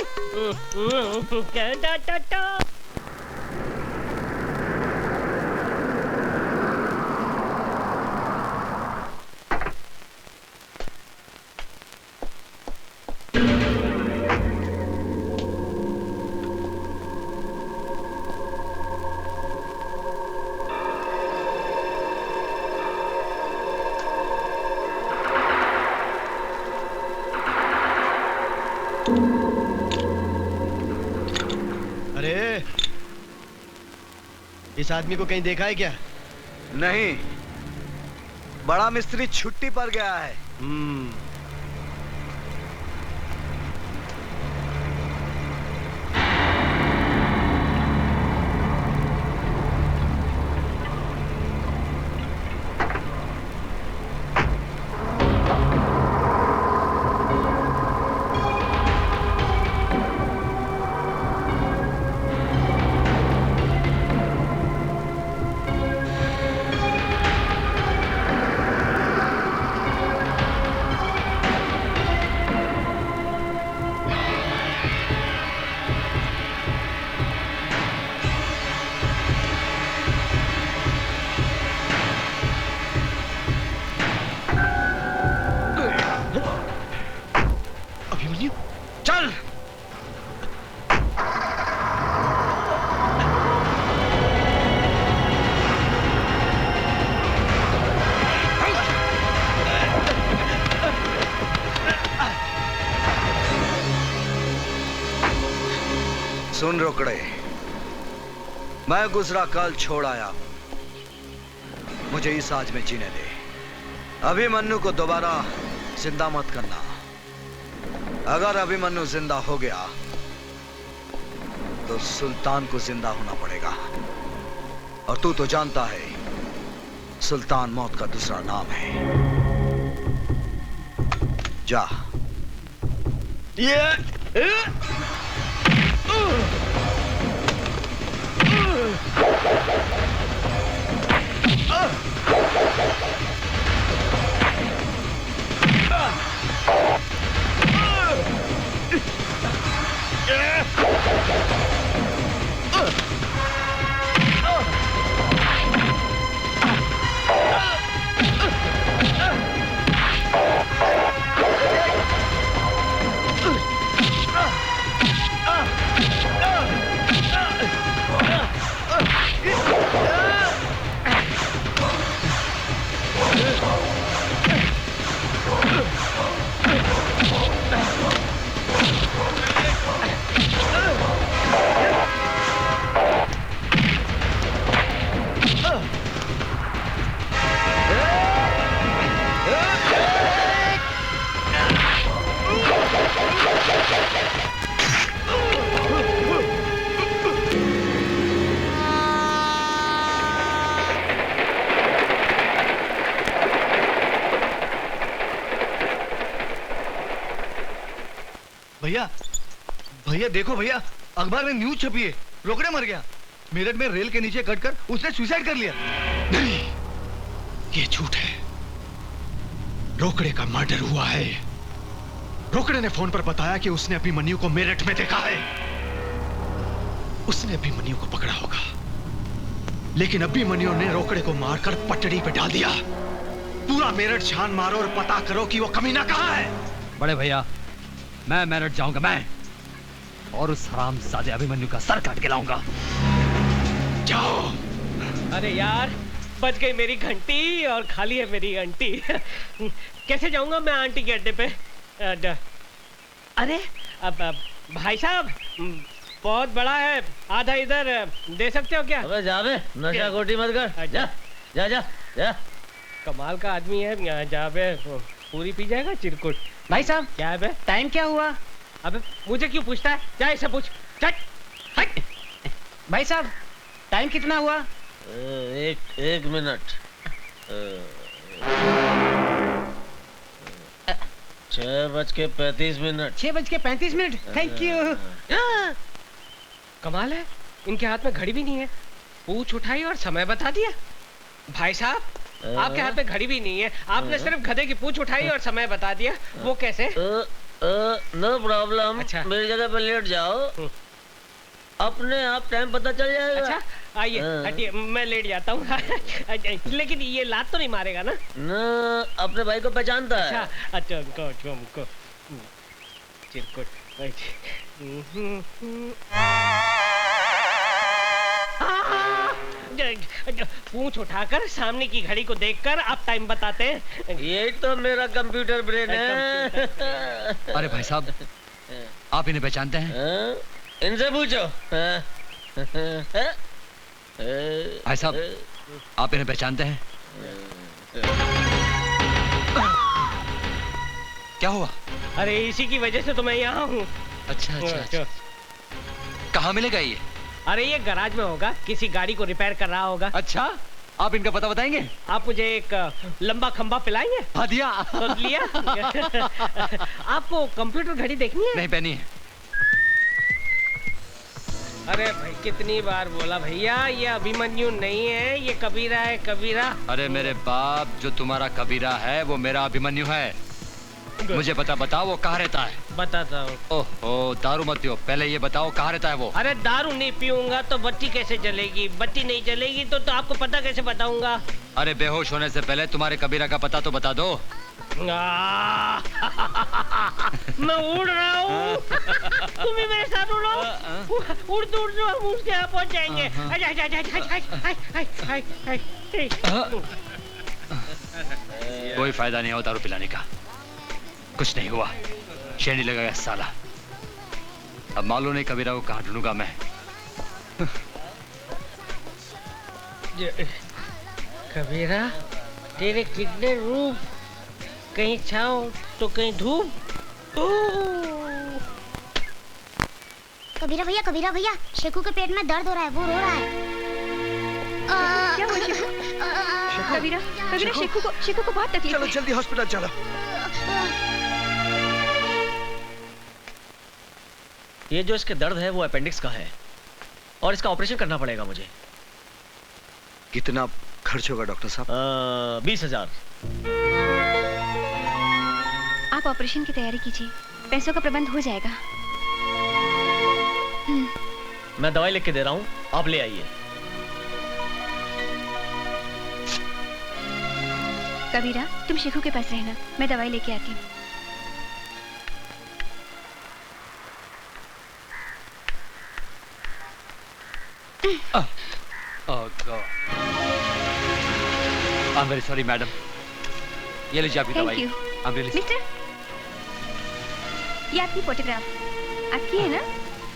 इस आदमी को कहीं देखा है क्या? नहीं, बड़ा मिस्त्री छुट्टी पर गया है। सुन रोकड़े, मैं गुजरा कल छोड़ आया, मुझे इस आज में जीने दे। अभिमन्यु को दोबारा जिंदा मत करना। अगर अभिमन्यु जिंदा हो गया तो सुल्तान को जिंदा होना पड़ेगा, और तू तो जानता है सुल्तान मौत का दूसरा नाम है। जा। भैया भैया देखो भैया, अखबार में न्यूज छपी है, रोकड़े मर गया। मेरठ में रेल के नीचे कटकर उसने सुसाइड कर लिया। नहीं, ये झूठ है। रोकड़े का मर्डर हुआ है। रोकड़े ने फोन पर बताया कि उसने अभिमन्यु को मेरठ में देखा है। उसने अभिमन्यु को पकड़ा होगा, लेकिन अभिमन्यु ने रोकड़े को मारकर पटड़ी पे डाल दिया। पूरा मेरठ छान मारो और पता करो कि वो कमीना कहां है। बड़े भैया, मैं मेरठ जाऊंगा, मैं और उस हरामजादे अभिमन्यु का सर काट के लाऊंगा। जाओ। अरे यार, बच गई मेरी घंटी और खाली है मेरी आंटी। कैसे जाऊंगा मैं आंटी के अड्डे पे? अरे अब भाई साहब, बहुत बड़ा है, आधा इधर दे सकते हो क्या? अबे जा बे, नशा खोटी मत कर। जा जा जा जा। कमाल का आदमी है, यहाँ जा बे, पूरी पी जाएगा चिरकुट। भाई साहब, क्या है बे? टाइम क्या हुआ? अबे मुझे क्यों पूछता है? जा इसे पूछ। चट। भाई साहब, टाइम कितना हुआ? एक मिनट। 6:35। 6:35। Thank you. कमाल है, इनके हाथ में घड़ी भी नहीं है। पूछ उठाई और समय बता दिया। भाई साहब, आपके हाथ में घड़ी भी नहीं है, आपने सिर्फ गधे की पूछ उठाई और समय बता दिया। वो कैसे? No problem. अच्छा, मेरी जगह पर लेट जाओ, अपने आप टाइम पता चल जाएगा। अच्छा, आइए हटिए, मैं लेट जाता हूँ। लेकिन ये लात तो नहीं मारेगा ना? अपने भाई को पहचानता है। अच्छा, उनको चिरकुट। पूंछ उठाकर सामने की घड़ी को देखकर आप टाइम बताते हैं। ये तो मेरा कंप्यूटर ब्रेन है। अरे भाई साहब, आप इन्हें पहचानते हैं? इनसे पूछो। भाई साहब, आप इन्हें पहचानते हैं? क्या हुआ? अरे इसी की वजह से तो मैं यहाँ हूँ। अच्छा अच्छा, अच्छा। कहाँ मिलेगा ये? अरे ये गैराज में होगा, किसी गाड़ी को रिपेयर कर रहा होगा। अच्छा, आप इनका पता बताएंगे? आप मुझे एक लंबा खंबा पिलाएंगे? हाँ दिया। तो लिया। आपको कंप्यूटर घड़ी देखनी है? नहीं पहनी है। अरे भाई, कितनी बार बोला भैया, ये अभिमन्यु नहीं है, ये कबीरा है, कबीरा। अरे मेरे बाप, जो तुम्हारा कबीरा है वो मेरा अभिमन्यु है। मुझे बताओ वो कहाँ रहता है? बताता हूँ। ओहो, दारू मत पियो, पहले ये बताओ कहाँ रहता है वो? अरे दारू नहीं पीऊंगा तो बत्ती कैसे जलेगी? बत्ती नहीं जलेगी तो आपको पता कैसे बताऊंगा? अरे बेहोश होने से पहले तुम्हारे कबीरा का पता तो बता दो। मैं उड़ रहा हूँ, तुम भी मेरे साथ उड़ो। उड़ तो हम उसके यहाँ पहुँच जाएंगे। कोई फायदा नहीं हो दारू पिलाने का, कुछ नहीं हुआ, शेरनी लगाया साला। अब मालूम नहीं कबीरा को कहाँ ढूंढूंगा मैं। कबीरा, तेरे कितने रूप, कहीं छाँव तो कहीं धूप। कबीरा भैया, शेखू के पेट में दर्द हो रहा है, वो रो रहा है। क्या हुआ शेखू? कबीरा, शेखू को बहुत तकलीफ है। चलो जल्दी हॉस्पिटल चलो। ये जो इसके दर्द है वो अपेंडिक्स का है और इसका ऑपरेशन करना पड़ेगा मुझे। कितना खर्च होगा डॉक्टर साहब? 20,000। आप ऑपरेशन की तैयारी कीजिए, पैसों का प्रबंध हो जाएगा। मैं दवाई लिख के दे रहा हूँ, आप ले आइए। कबीरा, तुम शेखू के पास रहना, मैं दवाई लेके आती हूँ। Oh God. I'm very sorry, madam. ये लीजिए आपकी दवाई। Thank you. I'm really mister, ये आपकी फोटोग्राफ आपकी है ना?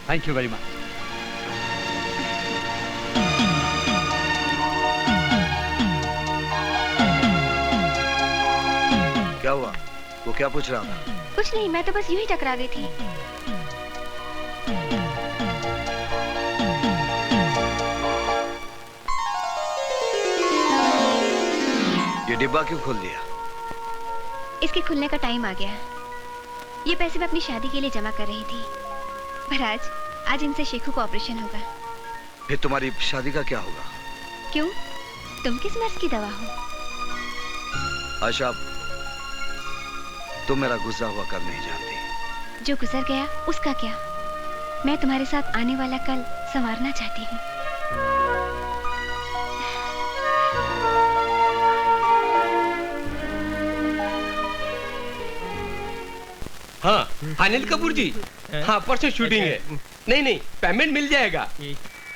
Thank you very much. क्या हुआ? वो क्या पूछ रहा था? कुछ नहीं, मैं तो बस यूं ही टकरा गई थी। ये डिब्बा क्यों खोल दिया? इसके खुलने का टाइम आ गया। ये पैसे मैं अपनी शादी के लिए जमा कर रही थी, पर आज इनसे शेखू को ऑपरेशन होगा। फिर तुम्हारी शादी का क्या होगा? क्यों? तुम किस मर्ज की दवा हो? आशा, तुम मेरा गुजरा हुआ कल नहीं जानती। जो गुजर गया उसका क्या? मैं तुम्हारे साथ आने वाला कल संवारना चाहती हूँ। हाँ अनिल कपूर जी, हाँ परसों शूटिंग है। नहीं पेमेंट मिल जाएगा।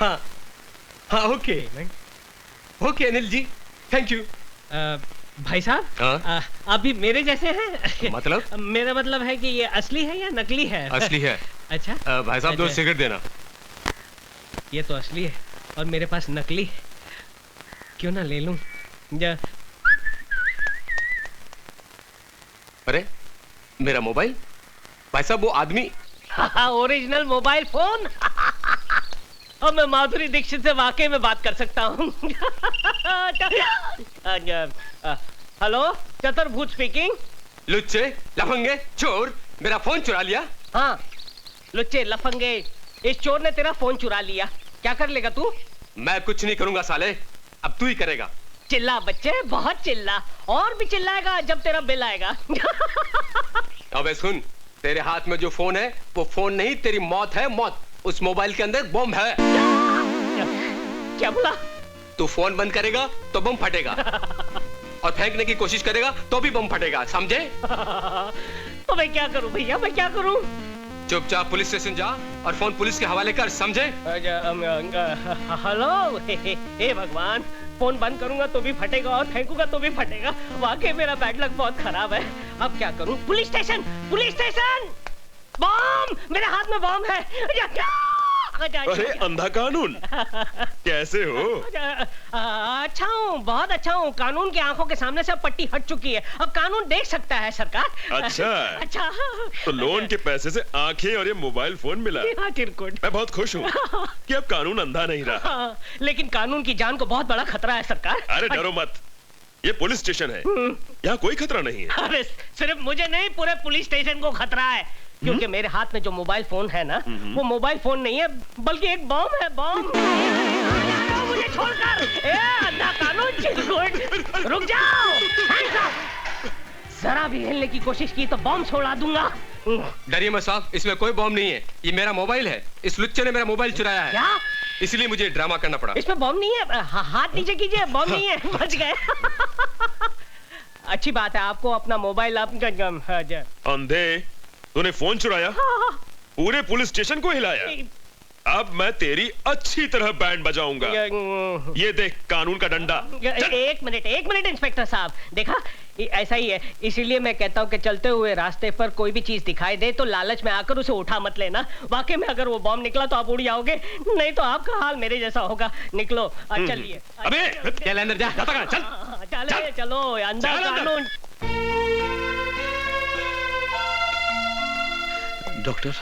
हाँ okay Anil ji, thank you. भाई साहब, अभी मेरे जैसे हैं? मतलब? मेरा मतलब है कि ये असली है या नकली है? असली है। अच्छा भाई साहब, 2 सिगरेट देना। ये तो असली है और मेरे पास नकली है, क्यों ना ले लूं? अरे मेरा मोबाइल? भाई साहब वो आदमी। Original mobile phone. अब मैं माधुरी दीक्षित से वाकई में बात कर सकता हूँ। हेलो, चतुर्भुज स्पीकिंग। लुच्चे, लफंगे, चोर, मेरा फोन चुरा लिया। हाँ लुच्चे लफंगे, इस चोर ने तेरा फोन चुरा लिया, क्या कर लेगा तू? मैं कुछ नहीं करूंगा साले, अब तू ही करेगा। चिल्ला बच्चे, बहुत चिल्ला, और भी चिल्लाएगा जब तेरा बिल आएगा। अबे सुन, तेरे हाथ में जो फोन है वो फोन नहीं, तेरी मौत है, मौत। उस मोबाइल के अंदर बम है। क्या बोला? तू फोन बंद करेगा तो बम फटेगा, और फेंकने की कोशिश करेगा तो भी बम फटेगा, समझे? तो मैं क्या करूं भैया, मैं क्या करूं? चुपचाप पुलिस स्टेशन जा और फोन पुलिस के हवाले कर, समझे? हेलो, हे भगवान, फोन बंद करूंगा तो भी फटेगा और फेंकूंगा तो भी फटेगा। वाकई मेरा बैड लक बहुत खराब है। अब क्या करूं? Police station, police station! Bomb! मेरे हाथ में बम है। अरे अंधा कानून, कैसे हो? अच्छा हूँ, बहुत अच्छा हूँ। कानून की आंखों के सामने से अब पट्टी हट चुकी है, अब कानून देख सकता है सरकार। अच्छा तो लोन के पैसे से आंखें और ये मोबाइल फोन मिला। मैं बहुत खुश हूँ कि अब कानून अंधा नहीं रहा। लेकिन कानून की जान को बहुत बड़ा खतरा है सरकार। अरे डरो मत, ये पुलिस स्टेशन है, यहाँ कोई खतरा नहीं है। अरे सिर्फ मुझे नहीं, पूरे पुलिस स्टेशन को खतरा है, क्योंकि मेरे हाथ में जो मोबाइल फोन है ना, वो मोबाइल फोन नहीं है बल्कि एक बम है, बम। मुझे छोड़कर, अंधा कानून, चिरकुट, रुक जाओ। जरा भी हिलने की कोशिश की तो बम छोड़ा दूंगा। डरिए मत साहब, इसमें कोई बम नहीं है, ये मेरा मोबाइल है। इस लुच्चे ने मेरा मोबाइल चुराया है। क्या? इसलिए मुझे ड्रामा करना पड़ा। इसमें बम नहीं है, हाथ नीचे कीजिए, बम नहीं है, बच गए। अच्छी बात है, आपको अपना मोबाइल अंधे, तूने फोन चुराया, पूरे पुलिस स्टेशन को हिलाया। अब मैं तेरी अच्छी तरह बैंड बजाऊंगा। ये देख कानून का डंडा। एक मिनट इंस्पेक्टर साहब, देखा ऐसा ही है, इसीलिए मैं कहता हूँ कि चलते हुए रास्ते पर कोई भी चीज दिखाई दे तो लालच में आकर उसे उठा मत लेना। वाकई में अगर वो बॉम्ब निकला तो आप उड़ जाओगे, नहीं तो आपका हाल मेरे जैसा होगा। निकलो, चलिए। अबे चल अंदर जा, चल चलो अंदर। कानून। डॉक्टर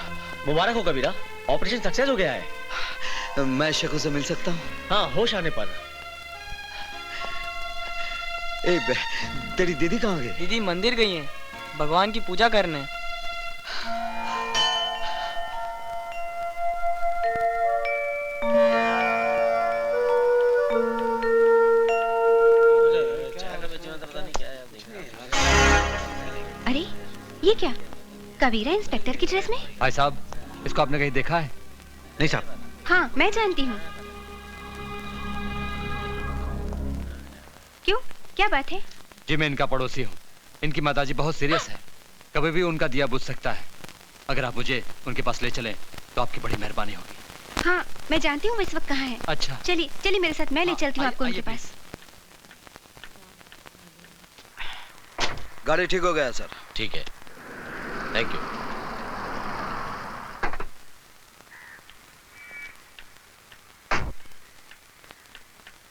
मुबारक हो कबीरा, ऑपरेशन सक्सेस हो गया है। मैं शकु से मिल सकता हूँ? हाँ, होश आने पर। तेरी दीदी कहाँ गई? दीदी मंदिर गई हैं, भगवान की पूजा करने। अरे ये क्या, कबीरा इंस्पेक्टर की ड्रेस में? भाई साहब, इसको आपने कहीं देखा है? नहीं साहब। हाँ, मैं जानती हूँ। क्यों, क्या बात है? जी मैं इनका पड़ोसी हूँ। इनकी माताजी बहुत सीरियस है, कभी भी उनका दिया बुझ सकता है। अगर आप मुझे उनके पास ले चलें तो आपकी बड़ी मेहरबानी होगी। हाँ, मैं जानती हूँ वो इस वक्त कहाँ है। अच्छा, चलिए चलिए मेरे साथ, मैं ले चलती हूँ आपको उनके पास। गाड़ी ठीक हो गया सर। ठीक है, थैंक यू।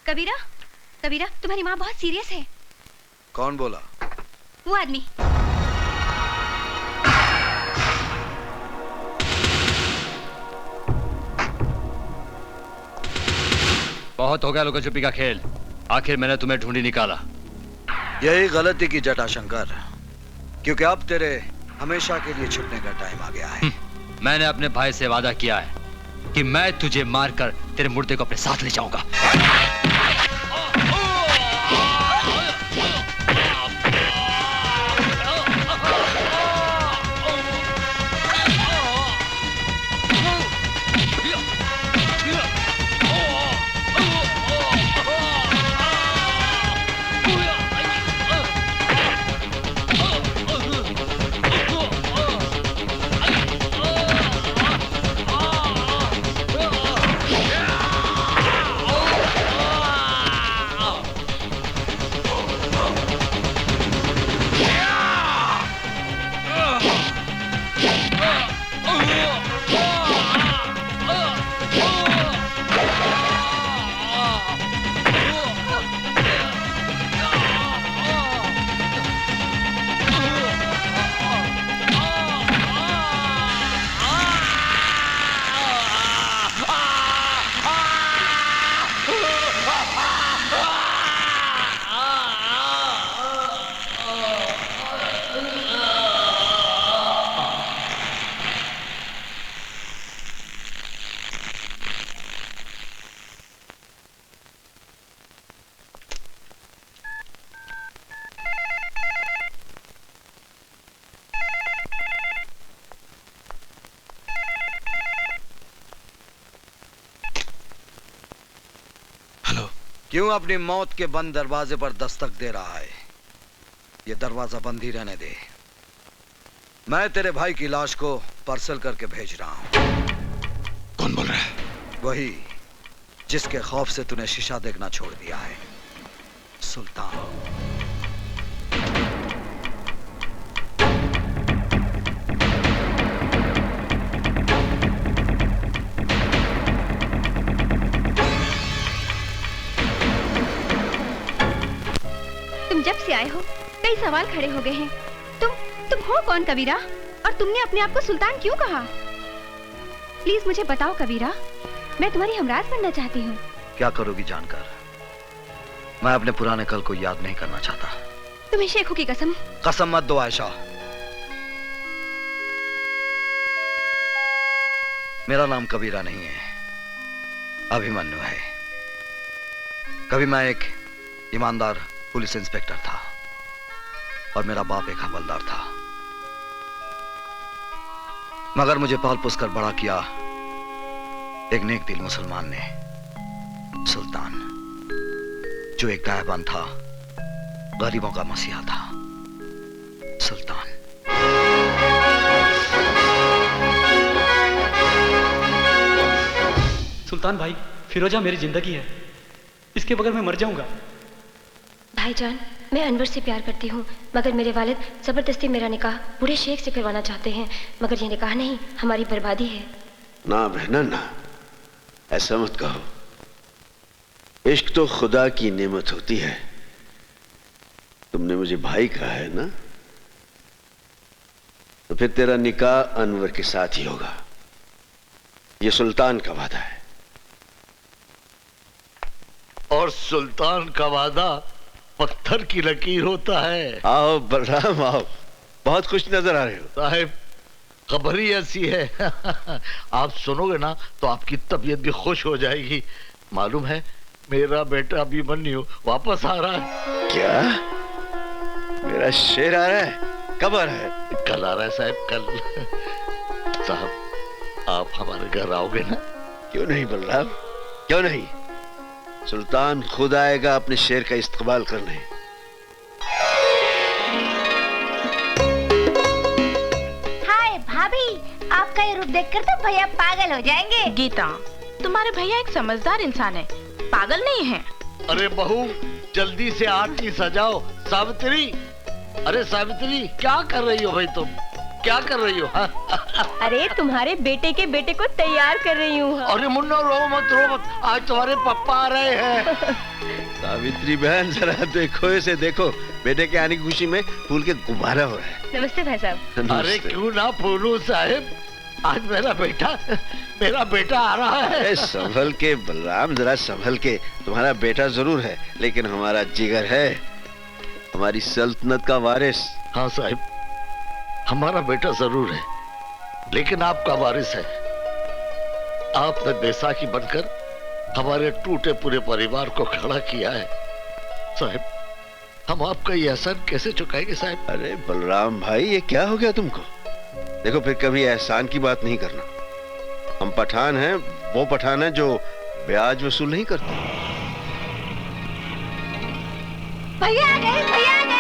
कबीरा, कबीरा, तुम्हारी माँ बहुत सीरियस है। कौन बोला? वो आदमी। बहुत हो गया लुका छुपी का खेल, आखिर मैंने तुम्हें ढूंढी निकाला। यही गलती की जटाशंकर, क्योंकि अब तेरे हमेशा के लिए छुपने का टाइम आ गया है। मैंने अपने भाई से वादा किया है कि मैं तुझे मारकर तेरे मुर्दे को अपने साथ ले जाऊंगा। क्यों अपनी मौत के बंद दरवाजे पर दस्तक दे रहा है? ये दरवाजा बंद ही रहने दे। मैं तेरे भाई की लाश को पार्सल करके भेज रहा हूं। कौन बोल रहा है? वही जिसके खौफ से तूने शीशा देखना छोड़ दिया है, सुल्तान। जब से आए हो कई सवाल खड़े हो गए हैं। तुम हो कौन कबीरा, और तुमने अपने आप को सुल्तान क्यों कहा? प्लीज मुझे बताओ कबीरा, मैं तुम्हारी हमराज बनना चाहती हूँ। क्या करोगी जानकर? मैं अपने पुराने कल को याद नहीं करना चाहता। तुम्हें शेखों की कसम। कसम मत दो आयशा। मेरा नाम कबीरा नहीं है, अभिमन्यु है। कभी मैं एक ईमानदार पुलिस इंस्पेक्टर था और मेरा बाप एक हवलदार था, मगर मुझे पाल पोस कर बड़ा किया एक नेक दिल मुसलमान ने, सुल्तान, जो एक गायबान था, गरीबों का मसीहा था। सुल्तान। सुल्तान भाई, फिरोजा मेरी जिंदगी है, इसके बगैर मैं मर जाऊंगा। भाईजान, मैं अनवर से प्यार करती हूँ, मगर मेरे वालिद जबरदस्ती मेरा निकाह बूढ़े शेख से करवाना चाहते हैं, मगर ये निकाह नहीं, हमारी बर्बादी है। ना बहना ना, ऐसा मत कहो। इश्क तो खुदा की नेमत होती है। तुमने मुझे भाई कहा है ना, तो फिर तेरा निकाह अनवर के साथ ही होगा। ये सुल्तान का वादा है। और सुल्तान का वादा पत्थर की लकीर होता है। आओ बलराम आओ, बहुत खुश नजर आ रहे हो। साहिब, खबर ही ऐसी है आप सुनोगे ना तो आपकी तबीयत भी खुश हो जाएगी। मालूम है, मेरा बेटा अभिमन्यु वापस आ रहा है। क्या? मेरा शेर आ रहा है? कब आ रहा है? कल आ रहा है साहब, कल। साहब, आप हमारे घर आओगे ना? क्यों नहीं बलराम, क्यों नहीं। सुल्तान खुद आएगा अपने शेर का इस्तेमाल करने। हाय भाभी, आपका ये रूप देखकर तो भैया पागल हो जाएंगे। गीता, तुम्हारे भैया एक समझदार इंसान है, पागल नहीं है। अरे बहू, जल्दी से आरती सजाओ। सावित्री, अरे सावित्री, क्या कर रही हो भाई तुम? क्या कर रही हो? अरे तुम्हारे बेटे के बेटे को तैयार कर रही हूँ। अरे मुन्ना, रो मत रो मत, आज तुम्हारे पापा आ रहे हैं। सावित्री बहन, जरा देखो इसे, देखो बेटे के आने की खुशी में फूल के गुब्बारा हो रहा है। नमस्ते भाई साहब। अरे क्यों ना फूलू साहिब, आज मेरा बेटा आ रहा है। संभल के बलराम, जरा संभल के। तुम्हारा बेटा जरूर है, लेकिन हमारा जिगर है, हमारी सल्तनत का वारिस। हाँ साहिब, हमारा बेटा जरूर है, लेकिन आपका वारिस है। आपने बैसाखी बनकर हमारे टूटे पूरे परिवार को खड़ा किया है। साहिब, हम आपका ये एहसान कैसे चुकाएंगे साहिब? अरे बलराम भाई, ये क्या हो गया तुमको? देखो, फिर कभी एहसान की बात नहीं करना। हम पठान हैं, वो पठान है जो ब्याज वसूल नहीं करते। भैया आ गए, भैया आ गए।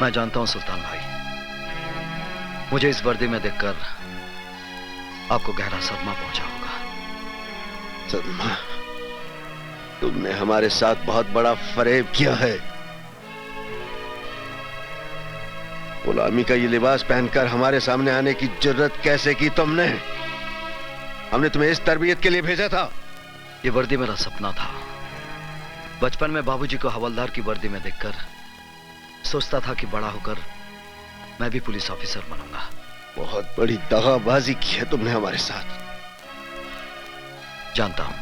मैं जानता हूं सुल्तान भाई, मुझे इस वर्दी में देखकर आपको गहरा सदमा पहुंचा होगा। सदमा? तुमने हमारे साथ बहुत बड़ा फरेब किया है। गुलामी का ये लिबास पहनकर हमारे सामने आने की जुर्रत कैसे की तुमने? हमने तुम्हें इस तरबियत के लिए भेजा था। ये वर्दी मेरा सपना था। बचपन में बाबूजी को हवलदार की वर्दी में देखकर सोचता था कि बड़ा होकर मैं भी पुलिस ऑफिसर बनूंगा। बहुत बड़ी दगाबाजी की है तुमने हमारे साथ। जानता हूं,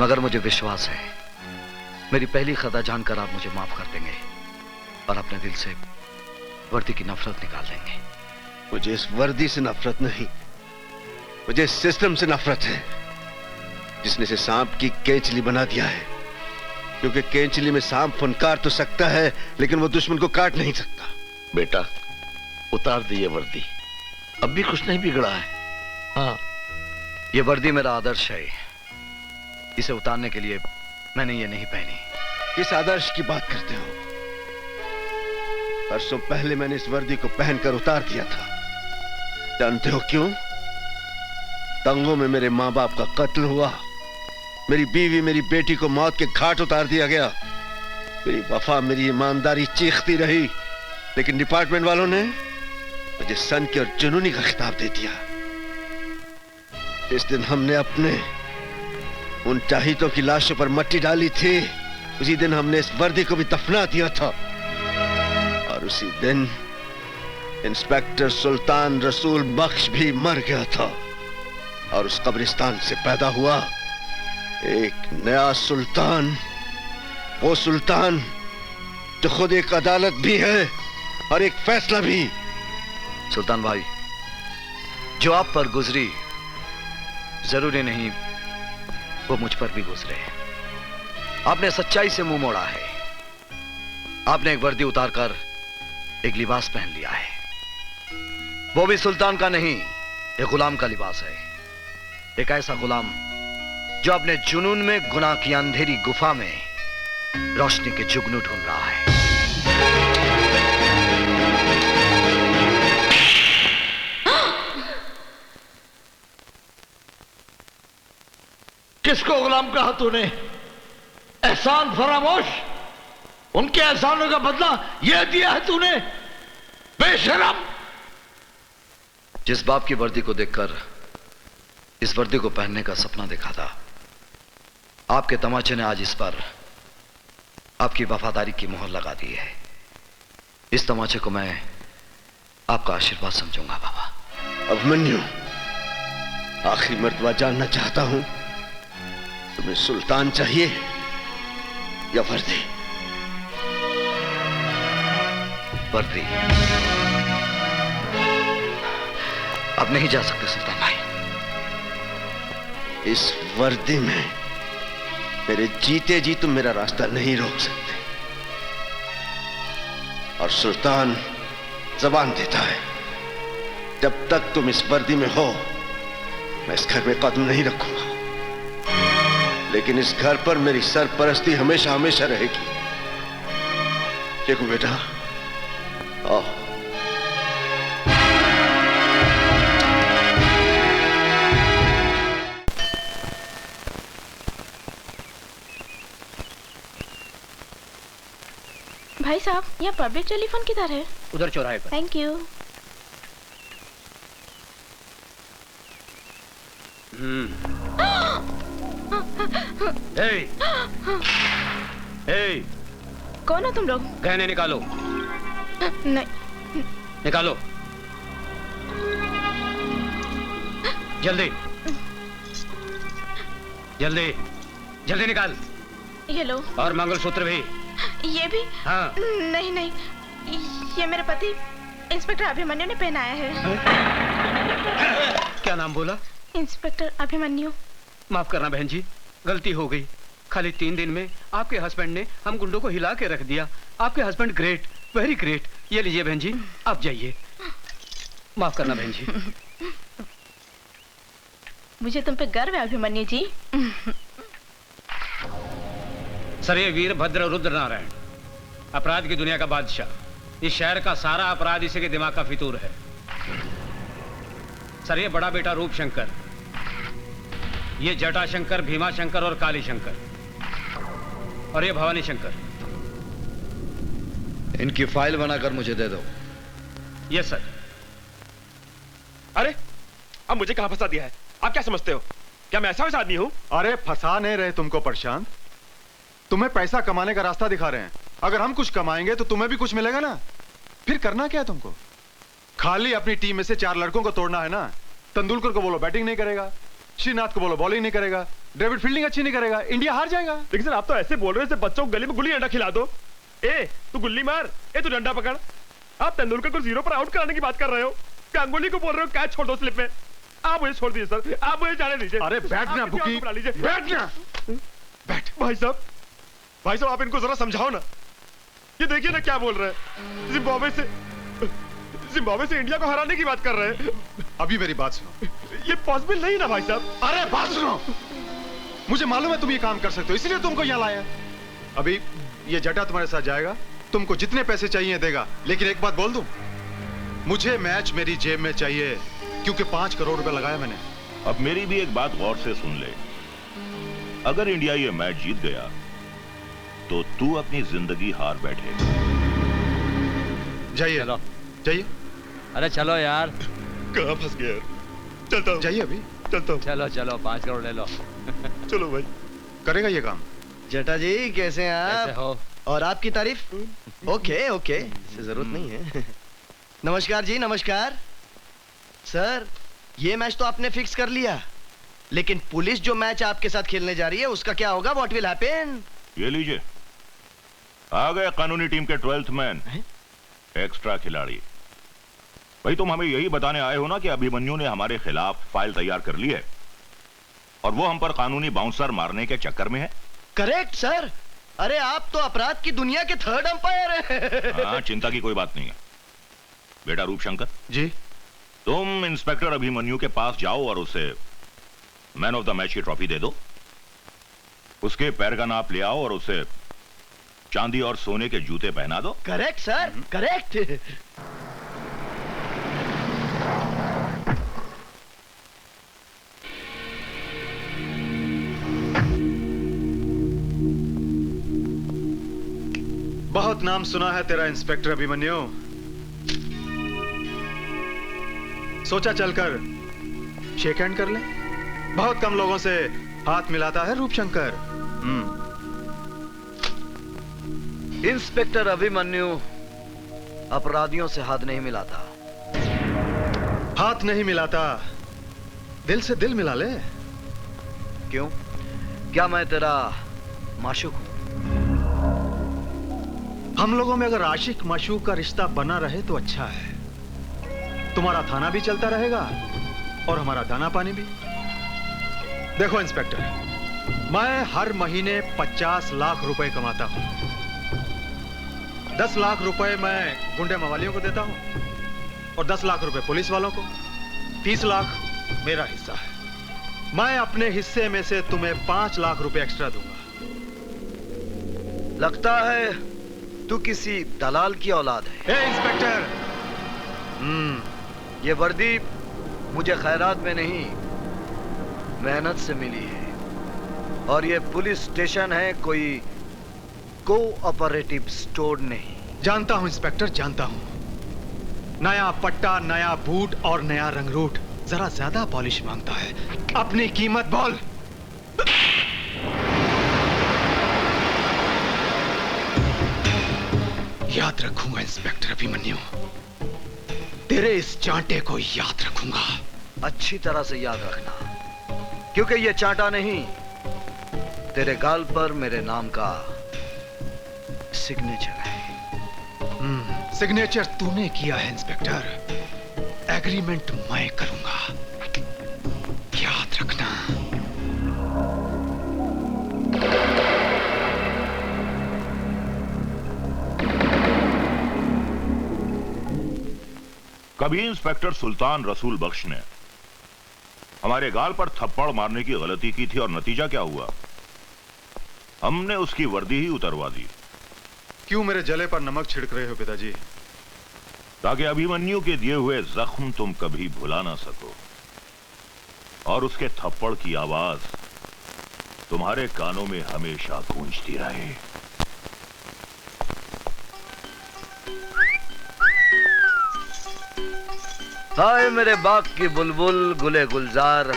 मगर मुझे विश्वास है मेरी पहली खता जानकर आप मुझे माफ कर देंगे और अपने दिल से वर्दी की नफरत निकाल देंगे। मुझे इस वर्दी से नफरत नहीं, मुझे इस सिस्टम से नफरत है जिसने इसे सांप की केंचली बना दिया है। क्योंकि केंचली में सांप फुनकार तो सकता है, लेकिन वो दुश्मन को काट नहीं सकता। बेटा, उतार दी ये वर्दी, अब भी कुछ नहीं बिगड़ा है। हाँ, ये वर्दी मेरा आदर्श है, इसे उतारने के लिए मैंने ये नहीं पहनी। किस आदर्श की बात करते हो? परसों पहले मैंने इस वर्दी को पहनकर उतार दिया था। जानते हो क्यों? दंगों में मेरे माँ बाप का कत्ल हुआ, मेरी बीवी मेरी बेटी को मौत के घाट उतार दिया गया। मेरी वफा मेरी ईमानदारी चीखती रही, लेकिन डिपार्टमेंट वालों ने मुझे सन की और जुनूनी का खिताब दे दिया। जिस दिन हमने अपने उन चाहितों की लाशों पर मट्टी डाली थी, उसी दिन हमने इस वर्दी को भी दफना दिया था। और उसी दिन इंस्पेक्टर सुल्तान रसूल बख्श भी मर गया था। और उस कब्रिस्तान से पैदा हुआ एक नया सुल्तान, वो सुल्तान जो खुद एक अदालत भी है और एक फैसला भी। सुल्तान भाई, जो आप पर गुजरी जरूरी नहीं वो मुझ पर भी गुजरे। आपने सच्चाई से मुंह मोड़ा है। आपने एक वर्दी उतारकर एक लिबास पहन लिया है, वो भी सुल्तान का नहीं, एक गुलाम का लिबास है। एक ऐसा गुलाम जो अपने जुनून में गुनाह की अंधेरी गुफा में रोशनी के जुगनू ढूंढ रहा है। किसको गुलाम कहा तूने? एहसान फरामोश, उनके एहसानों का बदला यह दिया है तूने, बेशरम। जिस बाप की वर्दी को देखकर इस वर्दी को पहनने का सपना देखा था, आपके तमाचे ने आज इस पर आपकी वफादारी की मोहर लगा दी है। इस तमाचे को मैं आपका आशीर्वाद समझूंगा बाबा। अभिमन्यु, आखिरी मर्तबा जानना चाहता हूं, तुम्हें सुल्तान चाहिए या वर्दी? वर्दी। अब नहीं जा सकते सुल्तान भाई। इस वर्दी में मेरे जीते जी तुम मेरा रास्ता नहीं रोक सकते। और सुल्तान जबान देता है, जब तक तुम इस वर्दी में हो मैं इस घर में कदम नहीं रखूंगा। लेकिन इस घर पर मेरी सरपरस्ती हमेशा हमेशा रहेगी। देखो बेटा, आओ। भाई साहब, यहाँ पब्लिक टेलीफोन किधर है? उधर चौराहे पर। Thank you. कौन हो तुम लोग? गहने निकालो। नहीं। निकालो जल्दी जल्दी जल्दी निकाल। ये लो। और मंगलसूत्र भी। ये भी? हाँ। नहीं नहीं, ये मेरे पति इंस्पेक्टर अभिमन्यु ने पहनाया है। क्या नाम बोला? इंस्पेक्टर अभिमन्यु। माफ करना बहन जी, गलती हो गई। खाली 3 दिन में आपके हस्बैंड ने हम गुंडों को हिला के रख दिया। आपके हस्बैंड ग्रेट, वेरी ग्रेट। ये लीजिए बहन जी, आप जाइए। माफ करना बहन जी। मुझे तुम पे गर्व है अभिमन्यु जी। सर, ये वीरभद्र रुद्र नारायण, अपराध की दुनिया का बादशाह। इस शहर का सारा अपराध इसी के दिमाग का फितूर है। सर, ये बड़ा बेटा रूप शंकर, ये जटा शंकर, भीमा शंकर और काली शंकर, और ये भवानी शंकर। इनकी फाइल बनाकर मुझे दे दो। Yes sir. अरे, अब मुझे कहां फंसा दिया है? आप क्या समझते हो? क्या मैं ऐसा वैसा आदमी हूं? अरे फंसा नहीं रहे तुमको प्रशांत, तुम्हें पैसा कमाने का रास्ता दिखा रहे हैं। अगर हम कुछ कमाएंगे तो तुम्हें भी कुछ मिलेगा ना। फिर करना क्या है तुमको? खाली अपनी टीम में से 4 लड़कों को तोड़ना है ना। तेंदुलकर को बोलो बैटिंग नहीं करेगा, श्रीनाथ को बोलो बॉलिंग नहीं करेगा, डेविड फील्डिंग अच्छी नहीं करेगा, इंडिया हार जाएगा। लेकिन सर, आप तो ऐसे बोल रहे हो जैसे बच्चों को गली में गुल्ली डंडा खिला दो। ए तू गुल्ली मार, ए तू डंडा पकड़। आप तेंदुलकर को 0 पर आउट कराने की बात कर रहे हो। गांगुली को बोल रहे हो कैच छोड़ दो स्लिप में। आप मुझे छोड़ दीजिए सर, आप मुझे जाने दीजिए। अरे बैठना बुकी, बैठना। बैठ। भाई साहब आप इनको जरा समझाओ ना। ये देखिए ना क्या बोल रहे हैं। जिम्बाब्वे से इंडिया को हराने की बात कर रहे हैं। अभी मेरी बात सुनो। ये पॉसिबल नहीं ना भाई साहब। अरे बात सुनो, मुझे मालूम है तुम ये काम कर सकते हो, इसलिए तुमको यहाँ लाया। अभी ये जटा तुम्हारे साथ जाएगा, तुमको जितने पैसे चाहिए देगा। लेकिन एक बात बोल दूं, मुझे मैच मेरी जेब में चाहिए, क्योंकि 5 करोड़ रुपए लगाया मैंने। अब मेरी भी एक बात गौर से सुन ले। अगर इंडिया ये मैच जीत गया तो तू अपनी जिंदगी हार बैठे। जाइए जाइए। अरे चलो यार। कहाँ फंस गया यार? चलता हूँ। जाइए अभी चलता हूँ। चलो चलो 5 करोड़ ले लो। चलो भाई। करेगा ये काम। जटा जी कैसे हैं आप? कैसे हो? और आपकी तारीफ? ओके ओके, इससे जरूरत नहीं है। नमस्कार जी, नमस्कार। सर, ये मैच तो आपने फिक्स कर लिया, लेकिन पुलिस जो मैच आपके साथ खेलने जा रही है उसका क्या होगा? What will happen? ये लीजिए, आ गए कानूनी टीम के 12th मैन, एक्स्ट्रा खिलाड़ी। भाई तुम हमें यही बताने आए हो ना कि अभिमन्यु ने हमारे खिलाफ फाइल तैयार कर ली है और वो हम पर कानूनी बाउंसर मारने के चक्कर में है। Correct sir. अरे आप तो अपराध की दुनिया के थर्ड अंपायर हैं। हाँ, चिंता की कोई बात नहीं है। बेटा रूपशंकर जी, तुम इंस्पेक्टर अभिमन्यु के पास जाओ और उसे मैन ऑफ द मैच की ट्रॉफी दे दो। उसके पैर का नाप ले आओ और उसे चांदी और सोने के जूते पहना दो। Correct sir, correct. बहुत नाम सुना है तेरा इंस्पेक्टर अभिमन्यु। सोचा चलकर शेक हैंड कर ले। बहुत कम लोगों से हाथ मिलाता है रूपशंकर। इंस्पेक्टर अभिमन्यु अपराधियों से हाथ नहीं मिलाता। हाथ नहीं मिलाता, दिल से दिल मिला ले। क्यों? क्या मैं तेरा माशूक हूं? हम लोगों में अगर आशिक माशूक का रिश्ता बना रहे तो अच्छा है। तुम्हारा थाना भी चलता रहेगा और हमारा दाना पानी भी। देखो इंस्पेक्टर, मैं हर महीने 50 लाख रुपए कमाता हूं। 10 लाख रुपए मैं गुंडे मवालियों को देता हूं और 10 लाख रुपए पुलिस वालों को। 30 लाख मेरा हिस्सा है। मैं अपने हिस्से में से तुम्हें 5 लाख रुपए एक्स्ट्रा दूंगा। लगता है तू किसी दलाल की औलाद है। ए इंस्पेक्टर, ये वर्दी मुझे खैरात में नहीं, मेहनत से मिली है। और ये पुलिस स्टेशन है, कोई कोऑपरेटिव स्टोर नहीं। जानता हूं इंस्पेक्टर, जानता हूं। नया पट्टा, नया बूट और नया रंगरूट जरा ज्यादा पॉलिश मांगता है। अपनी कीमत बोल। याद रखूंगा इंस्पेक्टर अभिमन्यु, तेरे इस चांटे को याद रखूंगा। अच्छी तरह से याद रखना, क्योंकि ये चांटा नहीं, तेरे गाल पर मेरे नाम का सिग्नेचर है। सिग्नेचर तूने किया है इंस्पेक्टर, एग्रीमेंट मैं करूंगा, याद रखना। कभी इंस्पेक्टर सुल्तान रसूल बख्श ने हमारे गाल पर थप्पड़ मारने की गलती की थी और नतीजा क्या हुआ? हमने उसकी वर्दी ही उतरवा दी। क्यों मेरे जले पर नमक छिड़क रहे हो पिताजी? ताकि अभिमन्यु के दिए हुए जख्म तुम कभी भुला ना सको और उसके थप्पड़ की आवाज तुम्हारे कानों में हमेशा गूंजती रहे। हाय मेरे बाग की बुलबुल, गुले गुलजार,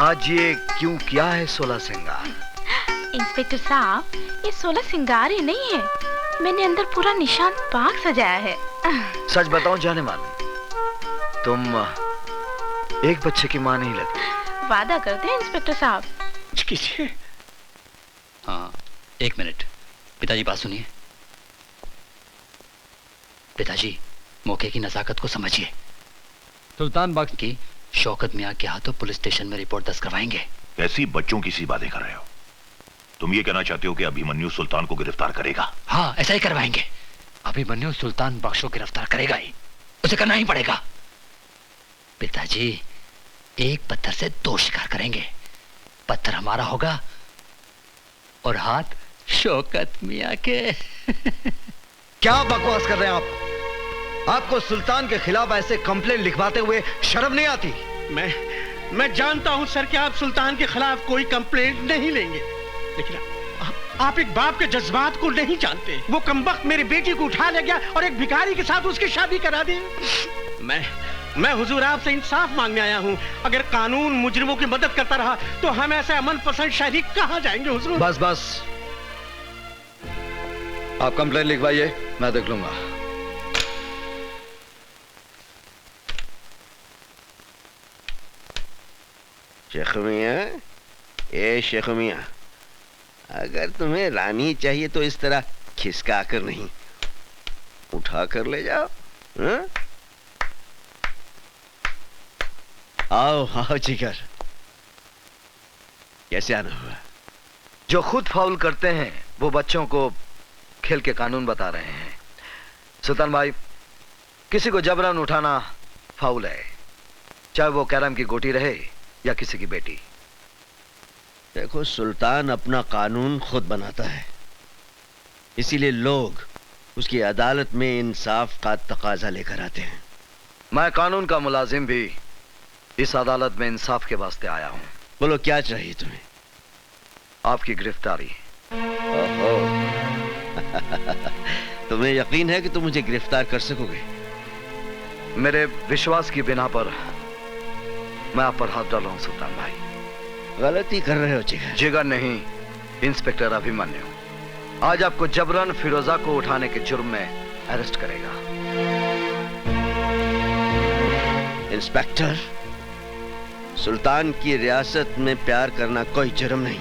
आज ये क्यों किया है 16 सिंगार? इंस्पेक्टर साहब, ये 16 सिंगार ही नहीं है, मैंने अंदर पूरा निशान पाक सजाया है। सच बताऊं जाने मान, तुम एक बच्चे की मां नहीं लगती। वादा करते हैं इंस्पेक्टर साहब। कीजिए। हाँ, एक मिनट। पिताजी बात सुनिए। पिताजी, मौके की नजाकत को समझिए। सुल्तान बख्श की शौकत मियां के हाथों पुलिस स्टेशन में रिपोर्ट दर्ज करवाएंगे। ऐसी बच्चों की सी बातें कर रहे हो? तुम ये कहना चाहते हो कि अभिमन्यु सुल्तान को गिरफ्तार करेगा? हाँ, ऐसा ही करवाएंगे। अभिमन्यु सुल्तान बख्श को गिरफ्तार करेगा ही, उसे करना ही पड़ेगा। पिताजी, एक पत्थर से 2 शिकार करेंगे। पत्थर हमारा होगा और हाथ शौकत मियां के। क्या बकवास कर रहे हैं आप? आपको सुल्तान के खिलाफ ऐसे कंप्लेंट लिखवाते हुए शर्म नहीं आती? मैं जानता हूं सर कि आप सुल्तान के खिलाफ कोई कंप्लेंट नहीं लेंगे, लेकिन आप एक बाप के जज्बात को नहीं जानते। वो कमबख्त मेरी बेटी को उठा ले गया और एक भिखारी के साथ उसकी शादी करा दी। मैं हुजूर आपसे इंसाफ मांगने आया हूं। अगर कानून मुजरिमों की मदद करता रहा तो हम ऐसे अमन पसंद शहरी कहां जाएंगे हुजूर? बस बस, आप कंप्लेंट लिखवाइए, मैं देख लूंगा। शेख मियां, ए शेख मियां, अगर तुम्हें रानी चाहिए तो इस तरह खिसका कर नहीं, उठा कर ले जाओ। हाँ? आओ आओ जिगर, कैसे आना हुआ? जो खुद फाउल करते हैं वो बच्चों को खेल के कानून बता रहे हैं। सुल्तान भाई, किसी को जबरन उठाना फाउल है, चाहे वो कैरम की गोटी रहे या किसी की बेटी। देखो, सुल्तान अपना कानून खुद बनाता है, इसीलिए लोग उसकी अदालत में इंसाफ का तकाजा लेकर आते हैं। मैं कानून का मुलाजिम भी इस अदालत में इंसाफ के वास्ते आया हूं। बोलो, क्या चाहिए तुम्हें? आपकी गिरफ्तारी। ओहो। तुम्हें यकीन है कि तुम मुझे गिरफ्तार कर सकोगे? मेरे विश्वास की बिना पर मैं आप पर हाथ डाल रहा हूं सुल्तान भाई। गलती कर रहे हो जिगर। जिगर नहीं, इंस्पेक्टर अभिमन्यु आज आपको जबरन फिरोजा को उठाने के जुर्म में अरेस्ट करेगा। इंस्पेक्टर, सुल्तान की रियासत में प्यार करना कोई जुर्म नहीं,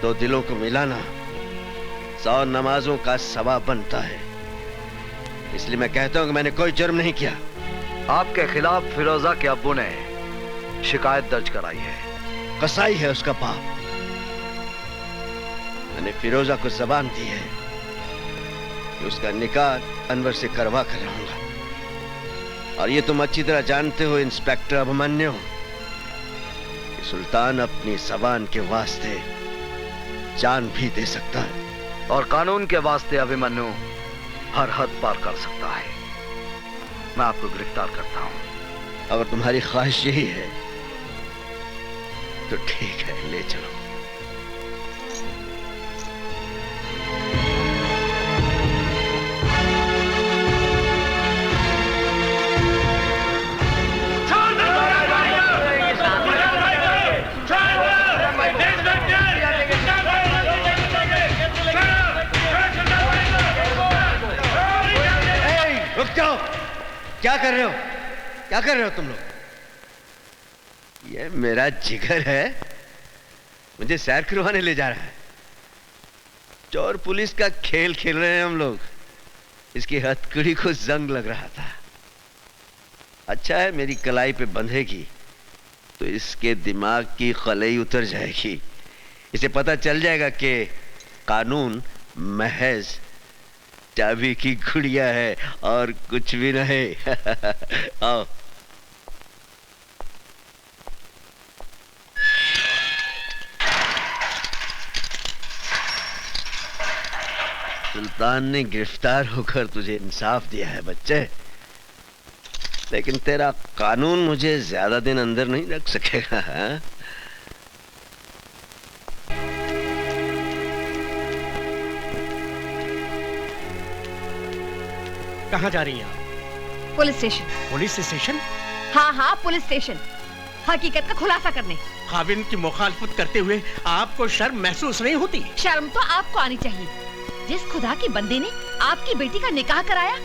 दो दिलों को मिलाना 100 नमाजों का सवाब बनता है। इसलिए मैं कहता हूं कि मैंने कोई जुर्म नहीं किया। आपके खिलाफ फिरोजा के अब्बू ने शिकायत दर्ज कराई है। कसाई है उसका बाप। मैंने फिरोजा को जबान दी है कि उसका निकाह अनवर से करवा कर रहूंगा। और ये तुम अच्छी तरह जानते हो इंस्पेक्टर अभिमन्यु कि सुल्तान अपनी जबान के वास्ते जान भी दे सकता है। और कानून के वास्ते अभिमन्यु हर हद पार कर सकता है। मैं आपको गिरफ्तार करता हूं। अगर तुम्हारी ख्वाहिश यही है तो ठीक है, ले चलो। क्या कर रहे हो? क्या कर रहे हो तुम लोग? ये मेरा जिगर है, मुझे सैर करवाने ले जा रहा है। चोर पुलिस का खेल खेल रहे हैं हम लोग। इसकी हथकड़ी को जंग लग रहा था। अच्छा है, मेरी कलाई पे बंधेगी तो इसके दिमाग की खलई उतर जाएगी। इसे पता चल जाएगा कि कानून महज चाबी की गुड़िया है और कुछ भी नहीं। आओ। सुल्तान ने गिरफ्तार होकर तुझे इंसाफ दिया है बच्चे, लेकिन तेरा कानून मुझे ज्यादा दिन अंदर नहीं रख सकेगा। हाँ? कहाँ जा रही हैं आप? Police station. Police station? हाँ हाँ, पुलिस स्टेशन, हकीकत का खुलासा करने। खाविन की मुखालफत करते हुए आपको शर्म महसूस नहीं होती? शर्म तो आपको आनी चाहिए। जिस खुदा के बंदे ने आपकी बेटी का निकाह कराया,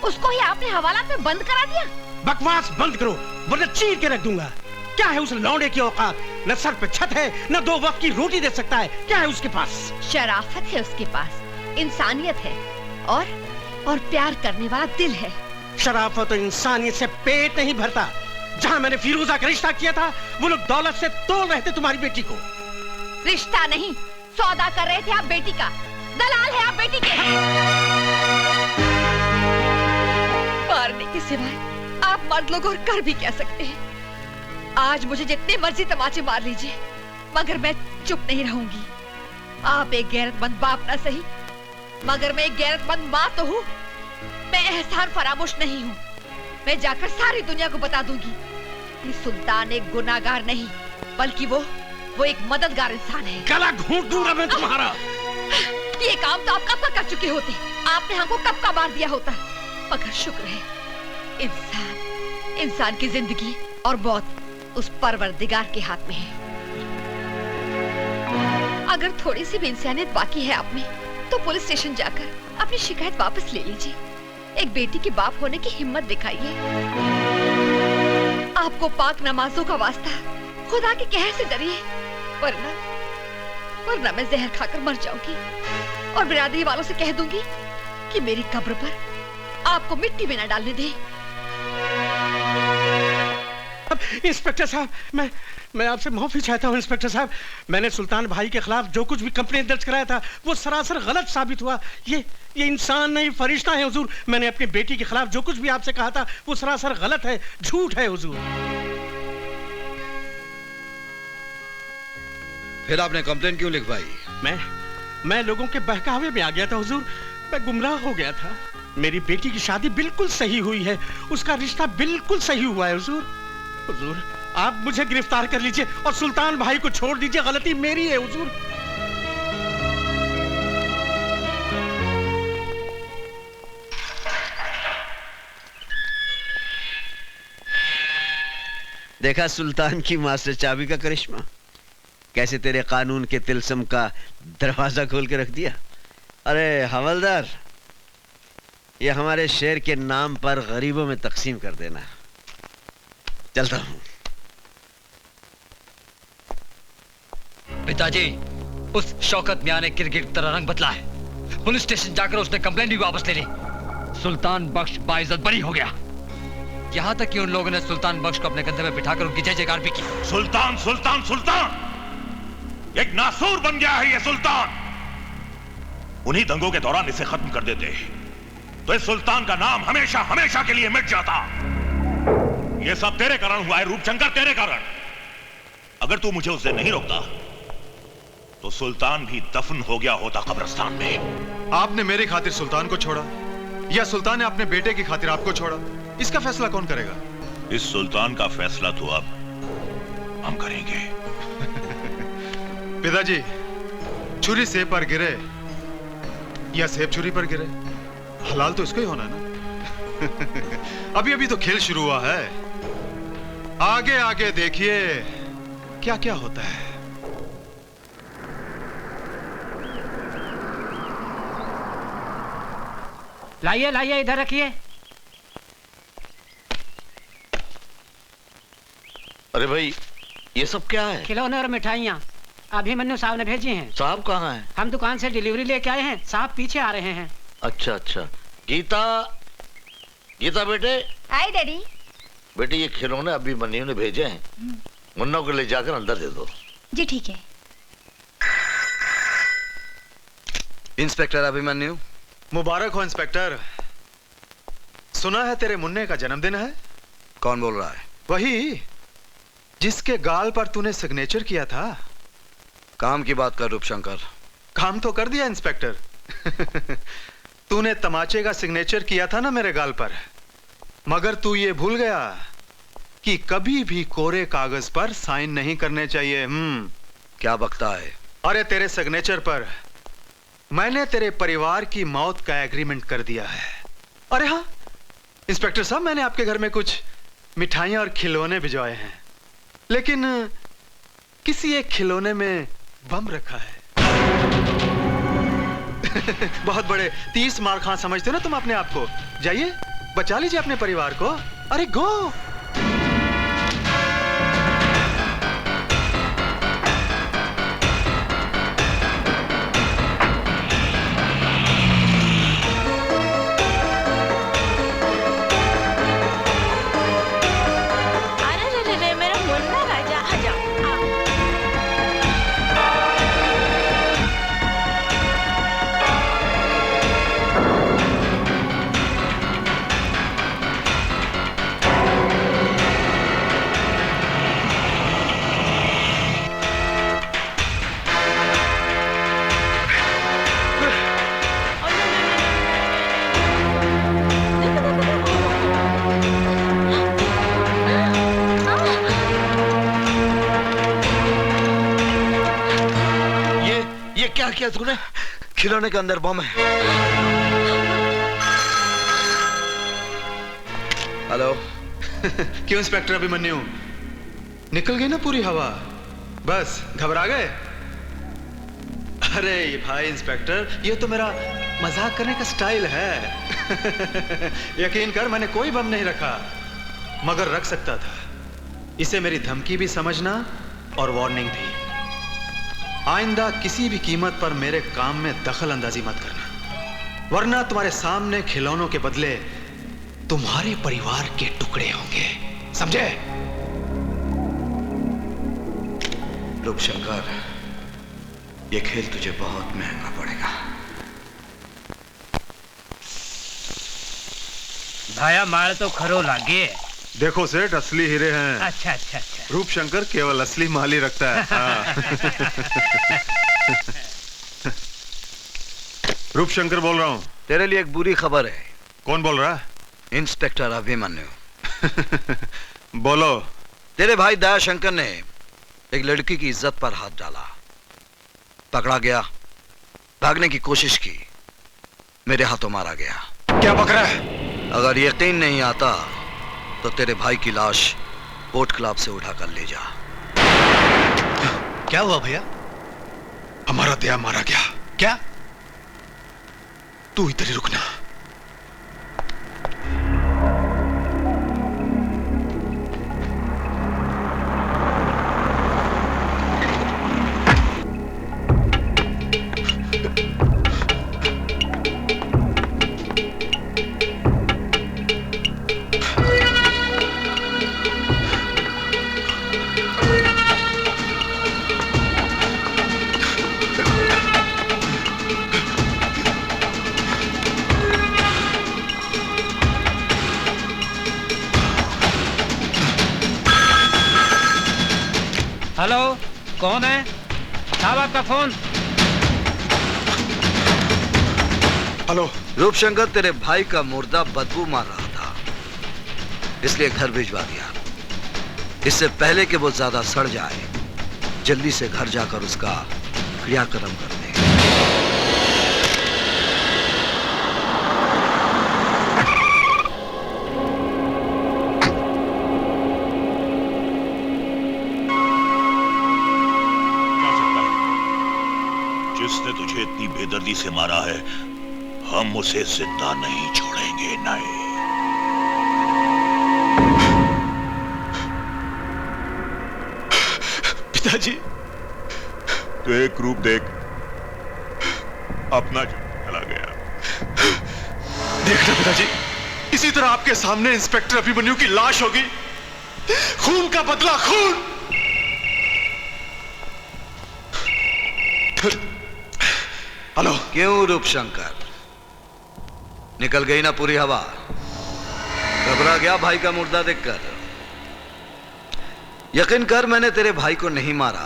उसको ही आपने हवालात में बंद करा दिया। बकवास बंद करो वरना चीर के रख दूंगा। क्या है उस लौंडे की औकात? न सर पे छत है, न 2 वक्त की रोटी दे सकता है। क्या है उसके पास? शराफत है उसके पास, इंसानियत है और प्यार करने वाला दिल है। शराफत और इंसानियत से पेट नहीं भरता। जहाँ मैंने फिरोजा का रिश्ता किया था, वो लोग दौलत से तोड़ रहे थे तुम्हारी बेटी को। रिश्ता नहीं, सौदा कर रहे थे आप बेटी का। दलाल है आप बेटी के। मारने के सिवाय आप मर्द लोग और कर भी क्या सकते हैं। आज मुझे जितने मर्जी तमाचे मार लीजिए, मगर मैं चुप नहीं रहूंगी। आप एक गैरतमंद बाप ना सही, मगर मैं एक गैरतमंद माँ तो हूँ। मैं एहसान फरामोश नहीं हूँ। मैं जाकर सारी दुनिया को बता दूंगी कि सुल्तान एक गुनाहगार नहीं, बल्कि वो एक मददगार इंसान है। गला घोंट दूंगा मैं तुम्हारा। ये काम तो आप कब का कर चुके होते। आपने हमको कब का मार दिया होता। मगर शुक्र है, इंसान की जिंदगी और मौत उस परवरदिगार के हाथ में है। अगर थोड़ी सी भी इंसानियत बाकी है आप में, तो पुलिस स्टेशन जाकर अपनी शिकायत वापस ले लीजिए। एक बेटी के बाप होने की हिम्मत दिखाइए। आपको पाक नमाजों का वास्ता, खुदा के कहर से डरिए, वरना मैं जहर खाकर मर जाऊंगी और बिरादरी वालों से कह दूंगी कि मेरी कब्र पर आपको मिट्टी में न डालने दे। इंस्पेक्टर साहब, मैं आपसे माफी चाहता हूँ इंस्पेक्टर साहब। मैंने सुल्तान भाई के खिलाफ जो कुछ भी कंप्लेंट दर्ज कराया था वो सरासर गलत साबित हुआ। ये इंसान नहीं, फरिश्ता है हुजूर। मैंने अपनी बेटी के खिलाफ जो कुछ भी आपसे कहा था वो सरासर गलत है, झूठ है हुजूर। फिर आपने कंप्लेंट क्यों लिखवाई? मैं लोगों के बहकावे में आ गया था हुजूर। मैं गुमराह हो गया था। मेरी बेटी की शादी बिल्कुल सही हुई है, उसका रिश्ता बिल्कुल सही हुआ है हुजूर। हुजूर, आप मुझे गिरफ्तार कर लीजिए और सुल्तान भाई को छोड़ दीजिए। गलती मेरी है हुजूर। देखा सुल्तान की मास्टर चाबी का करिश्मा, कैसे तेरे कानून के तिलस्म का दरवाजा खोल के रख दिया। अरे हवलदार, ये हमारे शेर के नाम पर गरीबों में तकसीम कर देना। चलता हूं। पिताजी, उस शौकत मियां ने किरगिर की तरह रंग बदला है। पुलिस स्टेशन जाकर उसने कंप्लेंट भी वापस ले ली। सुल्तान बख्श बाइज्जत बरी हो गया। यहाँ तक कि उन लोगों ने सुल्तान बख्श को अपने कंधे में बिठाकर उनकी जय जयकार भी की। सुल्तान सुल्तान सुल्तान, एक नासूर बन गया है ये सुल्तान। उन्हीं दंगों के दौरान इसे खत्म कर देते तो इस सुल्तान का नाम हमेशा हमेशा के लिए मिट जाता। ये सब तेरे कारण हुआ है रूपशंकर, तेरे कारण। अगर तू मुझे उससे नहीं रोकता तो सुल्तान भी दफन हो गया होता कब्रिस्तान में। आपने मेरी खातिर सुल्तान को छोड़ा या सुल्तान ने अपने बेटे की खातिर आपको छोड़ा, इसका फैसला कौन करेगा? इस सुल्तान का फैसला तो अब हम करेंगे। पिताजी, छुरी सेब पर गिरे या सेब छुरी पर गिरे, हलाल तो इसको ही होना ना। अभी अभी तो खेल शुरू हुआ है, आगे आगे देखिए क्या क्या होता है। लाइए लाइए, इधर रखिए। अरे भाई, ये सब क्या है? खिलौने और मिठाइयाँ अभिमन्यु साहब ने भेजी हैं। साहब कहाँ हैं? हम दुकान से डिलीवरी लेके आए हैं, साहब पीछे आ रहे हैं। अच्छा अच्छा। गीता, गीता बेटे। हाय डैडी। बेटे, ये खिलौने अभिमन्यु ने भेजे हैं, मुन्ना को ले जाकर अंदर दे दो। जी ठीक है। इंस्पेक्टर अभिमन्यु। मुबारक हो इंस्पेक्टर। सुना है तेरे मुन्ने का जन्मदिन है। कौन बोल रहा है? वही जिसके गाल पर तूने सिग्नेचर किया था। काम की बात कर रूपशंकर। काम तो कर दिया इंस्पेक्टर। तूने तमाचे का सिग्नेचर किया था ना मेरे गाल पर, मगर तू ये भूल गया कि कभी भी कोरे कागज पर साइन नहीं करने चाहिए। क्या बकता है? अरे तेरे सिग्नेचर पर मैंने तेरे परिवार की मौत का एग्रीमेंट कर दिया है। अरे हाँ इंस्पेक्टर साहब, मैंने आपके घर में कुछ मिठाइयां और खिलौने भिजवाए हैं, लेकिन किसी एक खिलौने में बम रखा है। बहुत बड़े 30 मार खां समझते हो ना तुम अपने आप को। जाइए बचा लीजिए अपने परिवार को। अरे गो। क्या किया तूने? खिलौने के अंदर बम है। हेलो। क्यों इंस्पेक्टर अभिमन्यु, निकल गई ना पूरी हवा? बस घबरा गए? अरे भाई इंस्पेक्टर, ये तो मेरा मजाक करने का स्टाइल है। यकीन कर, मैंने कोई बम नहीं रखा, मगर रख सकता था। इसे मेरी धमकी भी समझना और वार्निंग भी। आइंदा किसी भी कीमत पर मेरे काम में दखल अंदाजी मत करना। वरना तुम्हारे सामने खिलौनों के बदले तुम्हारे परिवार के टुकड़े होंगे, समझे? रूपशंकर, ये खेल तुझे बहुत महंगा पड़ेगा। भाया माल तो खरो लागे। देखो सेठ, असली हीरे हैं। अच्छा अच्छा अच्छा। रूपशंकर केवल असली माल ही रखता है। हाँ। रूपशंकर बोल रहा हूँ। तेरे लिए एक बुरी खबर है। कौन बोल रहा है? इंस्पेक्टर अभिमन्यु। बोलो। तेरे भाई दयाशंकर ने एक लड़की की इज्जत पर हाथ डाला, पकड़ा गया, भागने की कोशिश की, मेरे हाथों मारा गया। क्या बक रहा है? अगर यकीन नहीं आता तो तेरे भाई की लाश बोट क्लब से उठा कर ले जा। क्या हुआ भैया? हमारा दया मारा गया क्या? तू इधर ही रुकना। हेलो, कौन है? साहब आपका फोन। हेलो। रूपशंकर, तेरे भाई का मुर्दा बदबू मार रहा था, इसलिए घर भिजवा दिया। इससे पहले कि वो ज्यादा सड़ जाए, जल्दी से घर जाकर उसका क्रियाक्रम कर दे। जिसने तुझे इतनी बेदर्दी से मारा है, हम उसे जिंदा नहीं छोड़ेंगे। नहीं। पिताजी, तो एक रूप देख, अपना चला गया। देखना पिताजी, इसी तरह आपके सामने इंस्पेक्टर अभिमन्यु की लाश होगी। खून का बदला खून। हेलो। क्यों रूपशंकर, निकल गई ना पूरी हवा? घबरा गया भाई का मुर्दा देखकर? यकीन कर, मैंने तेरे भाई को नहीं मारा,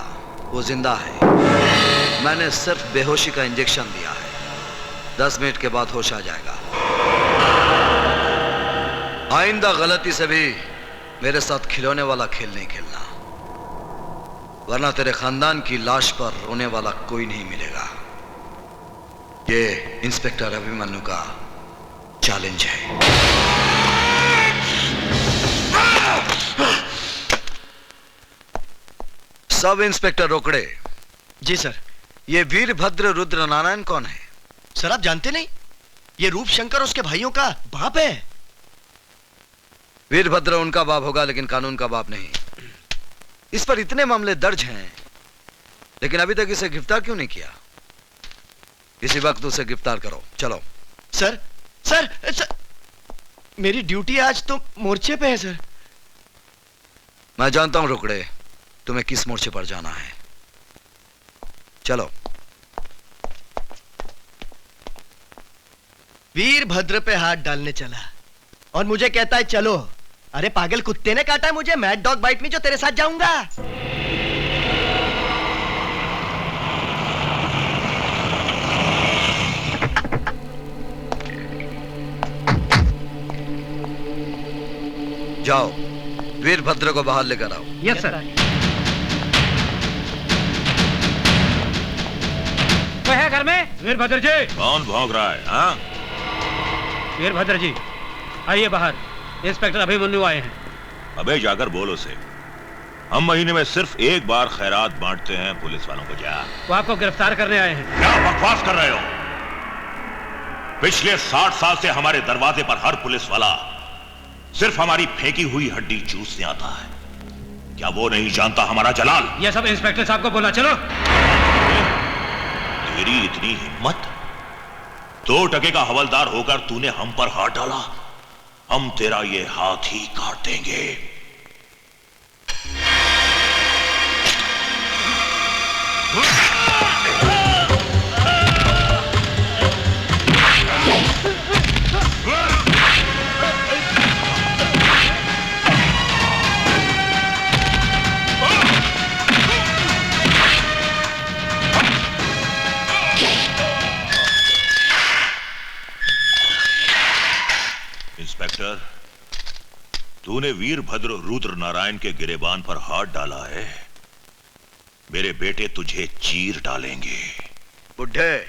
वो जिंदा है। मैंने सिर्फ बेहोशी का इंजेक्शन दिया है, 10 मिनट के बाद होश आ जाएगा। आइंदा गलती से भी मेरे साथ खिलौने वाला खेल नहीं खेलना, वरना तेरे खानदान की लाश पर रोने वाला कोई नहीं मिलेगा। ये इंस्पेक्टर अभिमन्यु का चैलेंज है। सब इंस्पेक्टर रोकड़े। जी सर। ये वीरभद्र रुद्र नारायण कौन है? सर आप जानते नहीं? ये रूपशंकर उसके भाइयों का बाप है। वीरभद्र उनका बाप होगा, लेकिन कानून का बाप नहीं। इस पर इतने मामले दर्ज हैं, लेकिन अभी तक इसे गिरफ्तार क्यों नहीं किया? इसी वक्त उसे गिरफ्तार करो। चलो। सर सर, सर मेरी ड्यूटी आज तो मोर्चे पे है सर। मैं जानता हूं रोकड़े, तुम्हें किस मोर्चे पर जाना है। चलो। वीरभद्र पे हाथ डालने चला और मुझे कहता है चलो। अरे पागल कुत्ते ने काटा है मुझे मैड डॉग बाइट में जो तेरे साथ जाऊंगा। जाओ, वीरभद्र को बाहर लेकर आओ। Yes sir. कोई है घर में? वीरभद्र जी। कौन भौंक रहा है? हाँ? वीरभद्र जी आइए बाहर, इंस्पेक्टर अभिमन्यु आए हैं। अबे जाकर बोल उसे, हम महीने में सिर्फ एक बार खैरात बांटते हैं पुलिस वालों को। जा। वो आपको गिरफ्तार करने आए हैं। क्या बकवास कर रहे हो? पिछले 60 साल से हमारे दरवाजे पर हर पुलिस वाला सिर्फ हमारी फेंकी हुई हड्डी चूसने आता है। क्या वो नहीं जानता हमारा जलाल? ये सब इंस्पेक्टर साहब को बोला। चलो। तेरी इतनी हिम्मत, 2% का हवलदार होकर तूने हम पर हाथ डाला, हम तेरा ये हाथ ही काट देंगे। इंस्पेक्टर, तूने वीरभद्र रुद्र नारायण के गिरेबान पर हाथ डाला है, मेरे बेटे तुझे चीर डालेंगे। बुढ़े,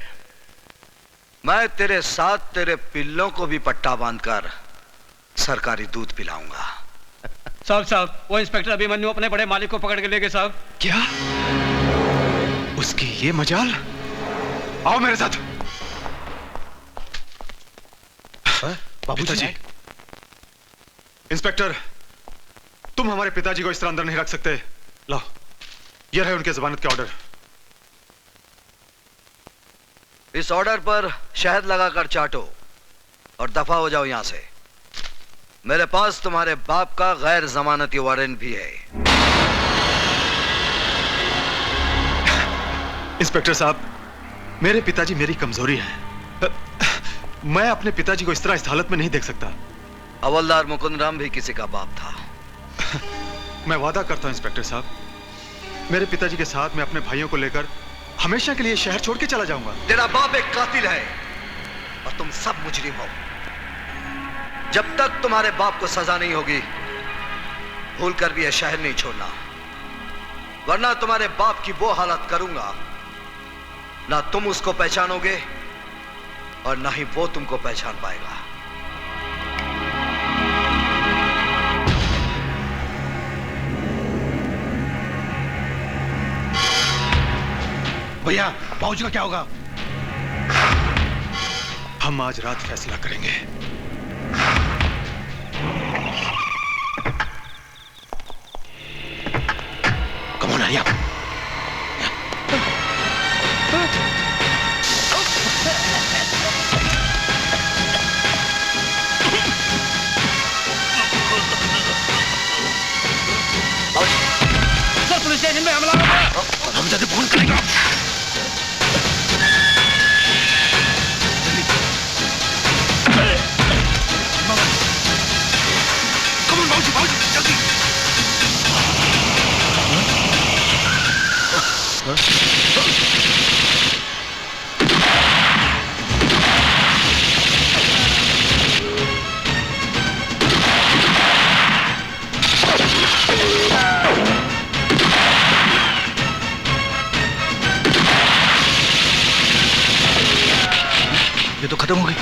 मैं तेरे साथ तेरे पिल्लों को भी पट्टा बांधकर सरकारी दूध पिलाऊंगा। साहब वो इंस्पेक्टर अभिमन्यु अपने बड़े मालिक को पकड़ के ले गए साहब। क्या? उसकी ये मजाल? आओ मेरे साथ। पिताजी, इंस्पेक्टर, तुम हमारे पिताजी को इस तरह अंदर नहीं रख सकते। लाओ, ये रहे उनके जमानत के ऑर्डर। इस ऑर्डर पर शहद लगाकर चाटो और दफा हो जाओ यहां से। मेरे पास तुम्हारे बाप का गैर जमानती वारंट भी है। इंस्पेक्टर साहब, मेरे पिताजी मेरी कमजोरी है। मैं अपने पिताजी को इस तरह इस हालत में नहीं देख सकता। हवलदार मुकुंद राम भी किसी का बाप था। मैं वादा करता हूं इंस्पेक्टर साहब, मेरे पिताजी के साथ मैं अपने भाइयों को लेकर हमेशा के लिए शहर छोड़ के चला जाऊंगा। तेरा बाप एक कातिल है और तुम सब मुजरिम हो। जब तक तुम्हारे बाप को सजा नहीं होगी, भूल कर भी यह शहर नहीं छोड़ना, वरना तुम्हारे बाप की वो हालत करूंगा, ना तुम उसको पहचानोगे और ना ही वो तुमको पहचान पाएगा। भैया, बाबूजी का क्या होगा? हम आज रात फैसला करेंगे। Come on Arya. Sir, police station में हमला हो गया। हम जल्दी फोन करेंगे। ये तो खत्म हो गई।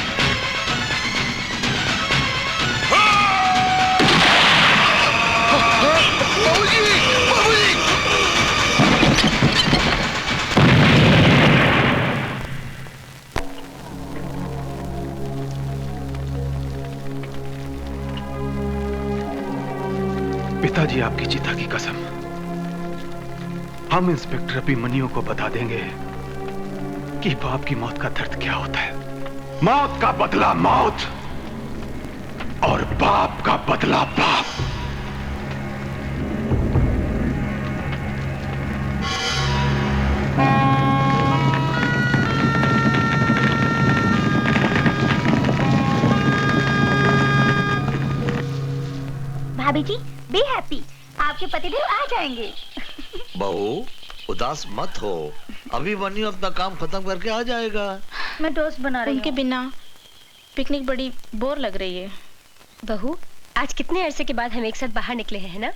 पिताजी, आपकी चिता की कसम, हम इंस्पेक्टर अभिमन्यु को बता देंगे कि बाप की मौत का दर्द क्या होता है। मौत का बदला मौत और बाप का बदला बाप। भाभी जी, बी हैप्पी, आपके पतिदेव आ जाएंगे। बहू, उदास मत हो, अभिमन्यु अपना काम खत्म करके आ जाएगा। मैं टोस्ट बना रही हूँ। उनके बिना पिकनिक बड़ी बोर लग रही है। बहू, आज कितने अरसे के बाद हम एक साथ बाहर निकले हैं, है ना?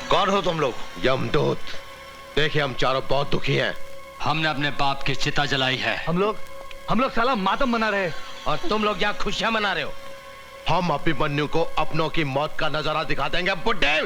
कौन हो तुम लोग? यमदूत। देखिए, हम चारों बहुत दुखी हैं। हमने अपने बाप की चिता जलाई है। हम लोग साला मातम मना रहे और तुम लोग यहाँ खुशियां मना रहे हो। हम अभिमन्यु को अपनों की मौत का नजारा दिखा देंगे बुड्ढे।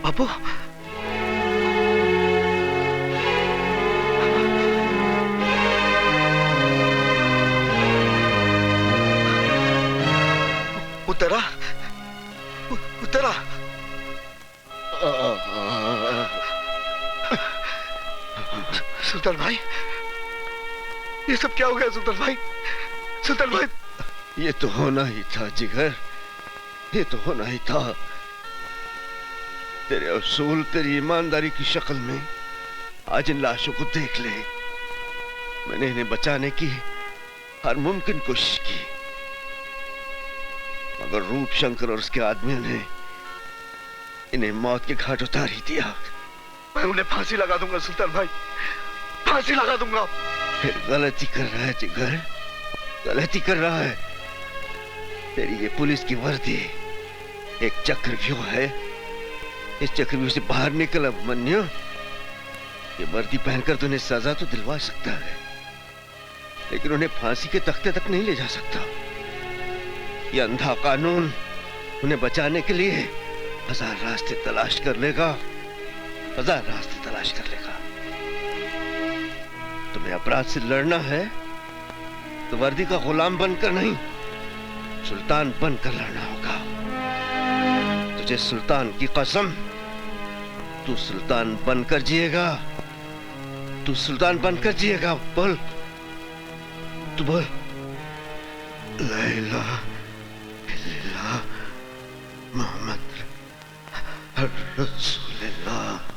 बापू उतरा उतरा सुल्तान भाई, ये सब क्या हो गया सुल्तान भाई? सुल्तान भाई, ये तो होना ही था जिगर, ये तो होना ही था। तेरे असूल, तेरी ईमानदारी की शक्ल में आज इन लाशों को देख ले। मैंने इन्हें बचाने की हर मुमकिन कोशिश की, मगर रूप शंकर और उसके आदमियों ने इन्हें मौत के घाट उतार ही दिया। मैं उन्हें फांसी लगा दूंगा सुल्तान भाई, फांसी लगा दूंगा। फिर गलती कर रहा है जिगर, गलती कर रहा है। तेरी ये पुलिस की वर्दी एक चक्रव्यूह है। इस चक्रव्यूह से बाहर निकल अभिमन्यु। ये वर्दी पहनकर तो उन्हें सजा तो दिलवा सकता है, लेकिन उन्हें फांसी के तख्ते तक नहीं ले जा सकता। ये अंधा कानून उन्हें बचाने के लिए हजार रास्ते तलाश कर लेगा, हजार रास्ते तलाश कर लेगा। तुम्हें अपराध से लड़ना है तो वर्दी का गुलाम बनकर नहीं, सुल्तान बनकर लड़ना होगा। तुझे सुल्तान की कसम, तू सुल्तान बनकर जिएगा, तू सुल्तान बनकर जिएगा। बोल, तू बोल, ला इलाहा इल्लल्लाह मोहम्मद रसूलुल्लाह।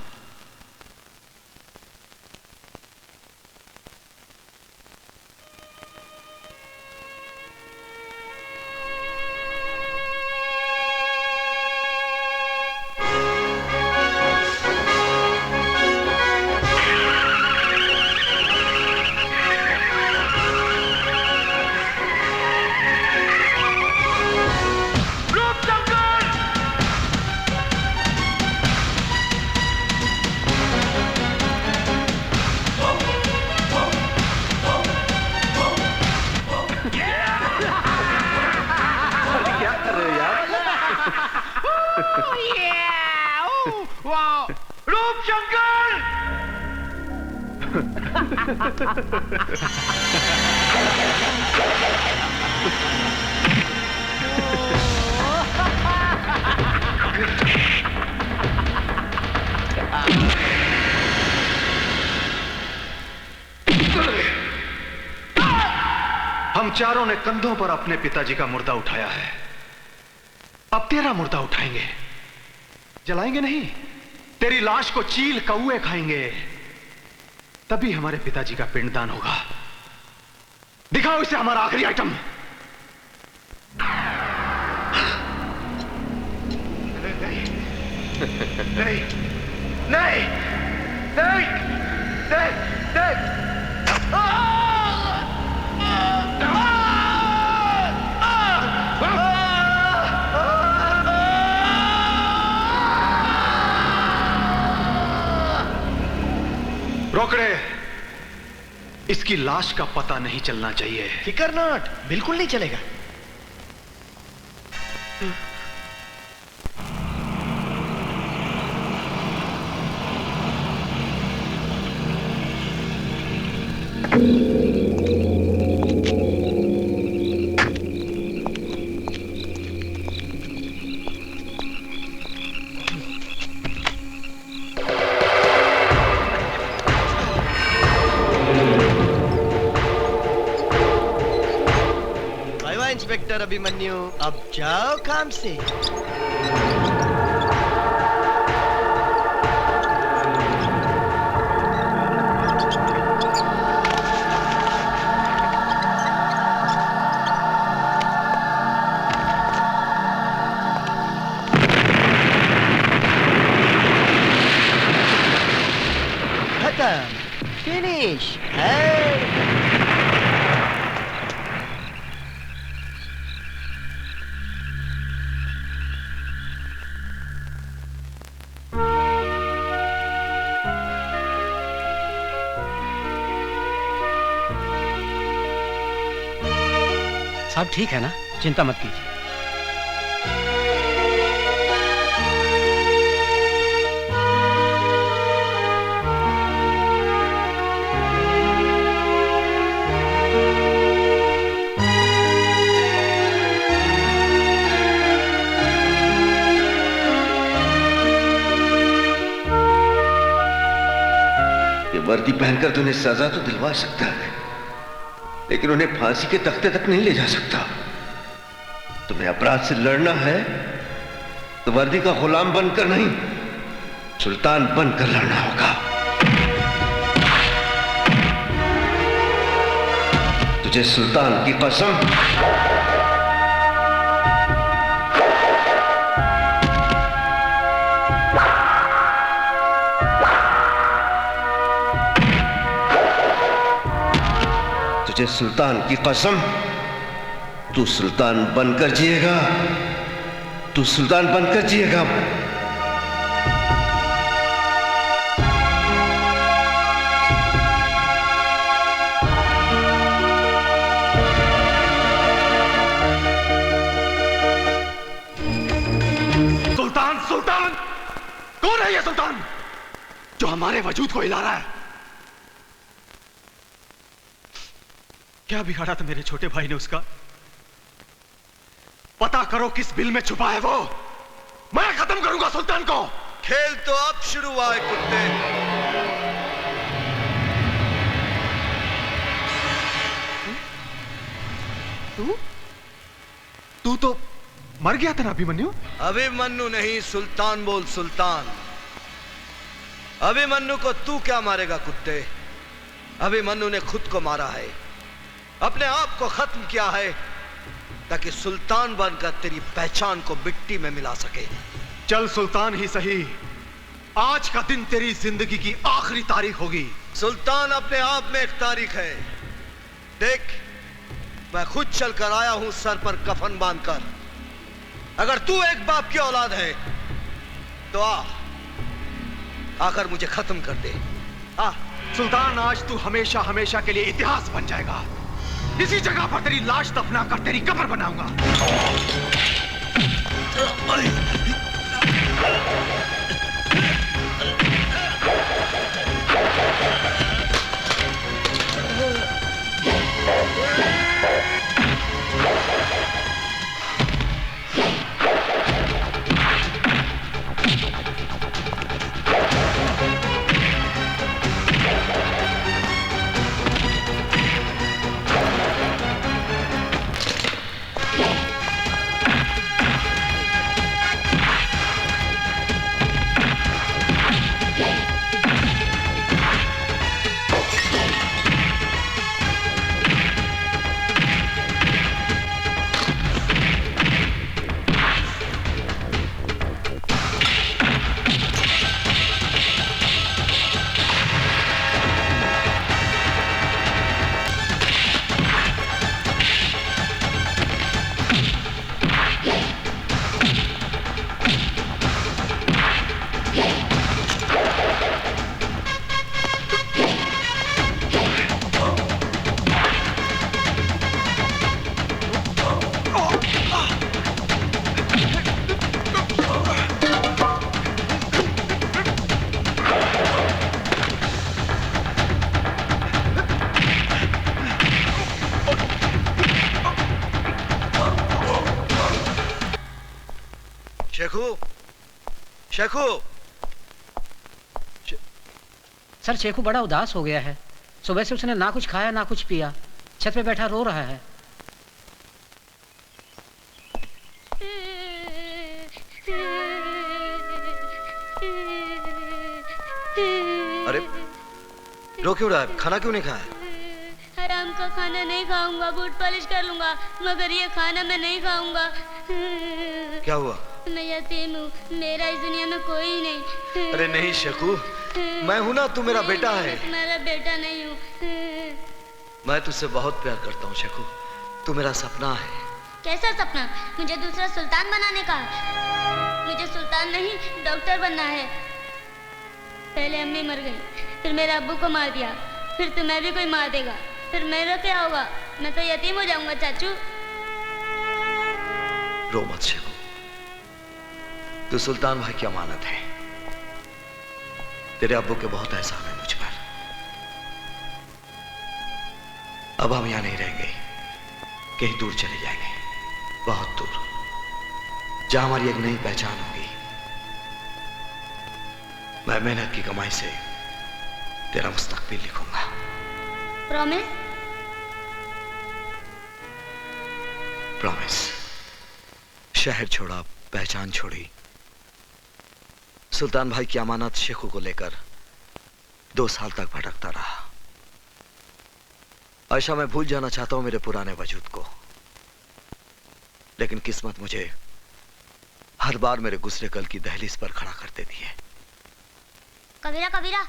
हम चारों ने कंधों पर अपने पिताजी का मुर्दा उठाया है। अब तेरा मुर्दा उठाएंगे। जलाएंगे नहीं, तेरी लाश को चील कौए खाएंगे। तभी हमारे पिताजी का पिंडदान होगा। दिखाओ इसे हमारा आखिरी आइटम। नहीं नहीं नहीं नहीं रोकड़े, इसकी लाश का पता नहीं चलना चाहिए। फिकर नॉट, बिल्कुल नहीं चलेगा। इंस्पेक्टर अभिमन्यु, अब जाओ काम से। खत्म, फिनिश है। सब ठीक है ना, चिंता मत कीजिए। ये वर्दी पहनकर तो उन्हें सजा तो दिलवा सकता है, लेकिन उन्हें फांसी के तख्ते तक नहीं ले जा सकता। तुम्हें अपराध से लड़ना है तो वर्दी का गुलाम बनकर नहीं, सुल्तान बनकर लड़ना होगा। तुझे सुल्तान की कसम, तुझे सुल्तान की कसम, तू सुल्तान बनकर जिएगा, तू सुल्तान बनकर जिएगा। सुल्तान, सुल्तान कौन है ये सुल्तान जो हमारे वजूद को हिला रहा है? क्या बिगाड़ा था मेरे छोटे भाई ने उसका? पता करो किस बिल में छुपा है वो। मैं खत्म करूंगा सुल्तान को। खेल तो अब शुरू हुआ है कुत्ते। तू तो मर गया था ना अभिमन्यु? अभिमन्यु नहीं, सुल्तान बोल, सुल्तान। अभिमन्यु को तू क्या मारेगा कुत्ते? अभिमन्यु ने खुद को मारा है, अपने आप को खत्म किया है, ताकि सुल्तान बनकर तेरी पहचान को मिट्टी में मिला सके। चल सुल्तान ही सही, आज का दिन तेरी जिंदगी की आखिरी तारीख होगी। सुल्तान अपने आप में एक तारीख है। देख, मैं खुद चलकर आया हूं सर पर कफन बांधकर। अगर तू एक बाप की औलाद है तो आकर मुझे खत्म कर दे। सुल्तान, आज तू हमेशा हमेशा के लिए इतिहास बन जाएगा। इसी जगह पर तेरी लाश दफना कर तेरी कब्र बनाऊंगा। शेखू, शेखू। सर शेखू बड़ा उदास हो गया है। सुबह से उसने ना कुछ खाया ना कुछ पिया, छत पे बैठा रो रहा है। अरे रो क्यों रहा है? खाना क्यों नहीं खाया? हराम का खाना नहीं खाऊंगा, बूट पॉलिश कर लूंगा, मगर ये खाना मैं नहीं खाऊंगा। क्या हुआ? मैं यतीम हूँ, मेरा इस दुनिया में कोई नहीं। अरे नहीं शेखू, मैं हूं ना, तू मेरा बेटा है। मेरा बेटा नहीं हूँ। मैं तुझसे बहुत प्यार करता हूँ शेखू, तू मेरा सपना है। कैसा सपना? मुझे दूसरा सुल्तान बनाने का। मुझे सुल्तान नहीं, डॉक्टर बनना है। पहले अम्मी मर गई, फिर मेरे अब्बू को मार दिया, फिर तुम्हें भी कोई मार देगा, फिर मेरा क्या होगा? मैं तो यतीम हो जाऊंगा चाचू। रो मत शेखू, तू सुल्तान भाई की अमानत है। तेरे अब्बू के बहुत एहसान है मुझ पर। अब हम यहां नहीं रहेंगे, कहीं दूर चले जाएंगे, बहुत दूर, जहां हमारी एक नई पहचान होगी। मैं मेहनत की कमाई से तेरा मुस्तकबिल लिखूंगा। प्रॉमिस? प्रॉमिस। शहर छोड़ा, पहचान छोड़ी, सुल्तान भाई की अमानत शेखू को लेकर 2 साल तक भटकता रहा। ऐसा मैं भूल जाना चाहता हूं मेरे पुराने वजूद को, लेकिन किस्मत मुझे हर बार मेरे गुजरे कल की दहलीज पर खड़ा कर देती है। कबीरा, कबीरा,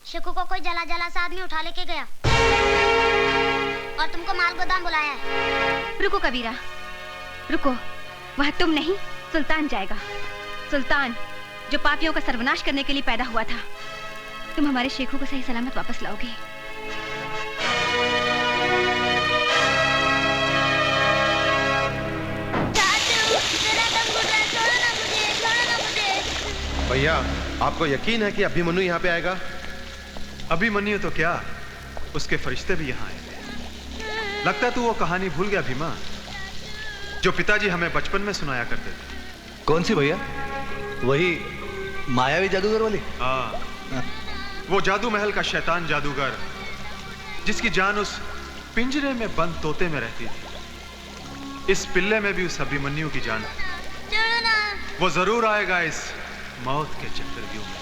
शेखू को कोई जला जला सा आदमी उठा लेके गया और तुमको माल गोदाम बुलाया है। रुको कबीरा, रुको, वह तुम नहीं, सुल्तान जाएगा। सुल्तान जो पापियों का सर्वनाश करने के लिए पैदा हुआ था। तुम हमारे शेखू को सही सलामत वापस लाओगे। भैया, आपको यकीन है कि अभिमन्यु यहाँ पे आएगा? अभिमन्यु तो क्या, उसके फरिश्ते भी यहाँ आए। लगता है तू वो कहानी भूल गया भीमा, जो पिताजी हमें बचपन में सुनाया करते थे। कौन सी भैया? वही मायावी जादूगर वाली? हाँ, वो जादू महल का शैतान जादूगर, जिसकी जान उस पिंजरे में बंद तोते में रहती थी। इस पिल्ले में भी उस अभिमन्यु की जान है। वो जरूर आएगा इस मौत के चक्रव्यूह में।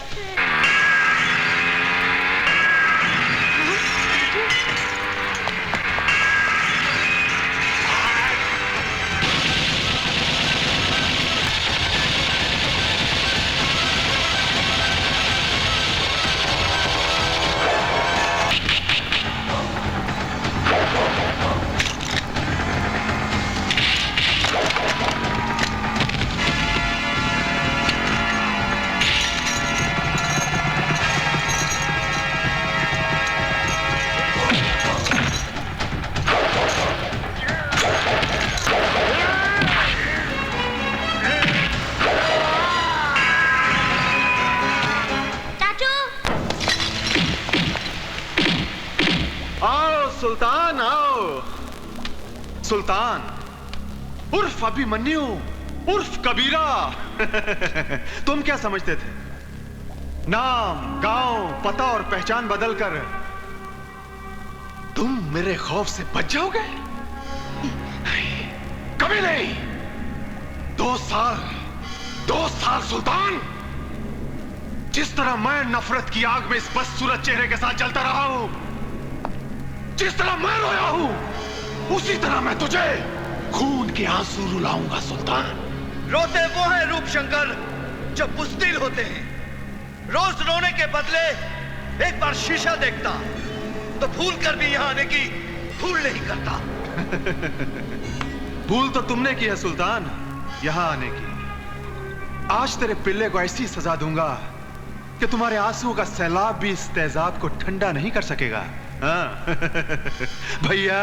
सुल्तान आओ। सुल्तान उर्फ अभिमन्यु उर्फ कबीरा। तुम क्या समझते थे? नाम, गांव, पता और पहचान बदलकर तुम मेरे खौफ से बच जाओगे? कभी नहीं। 2 साल सुल्तान, जिस तरह मैं नफरत की आग में इस बदसूरत चेहरे के साथ जलता रहा हूं, जिस तरह मैं रोया हूं, उसी तरह मैं तुझे खून के आंसू रुलाऊंगा सुल्तान। रोते वो हैं रूपशंकर जो बुज़दिल होते हैं। रोज रोने के बदले एक बार शीशा देखता तो भूल कर भी यहां आने की भूल नहीं करता। भूल तो तुमने की है सुल्तान, यहां आने की। आज तेरे पिल्ले को ऐसी सजा दूंगा कि तुम्हारे आंसुओं का सैलाब भी इस तेजाब को ठंडा नहीं कर सकेगा। हाँ। भैया।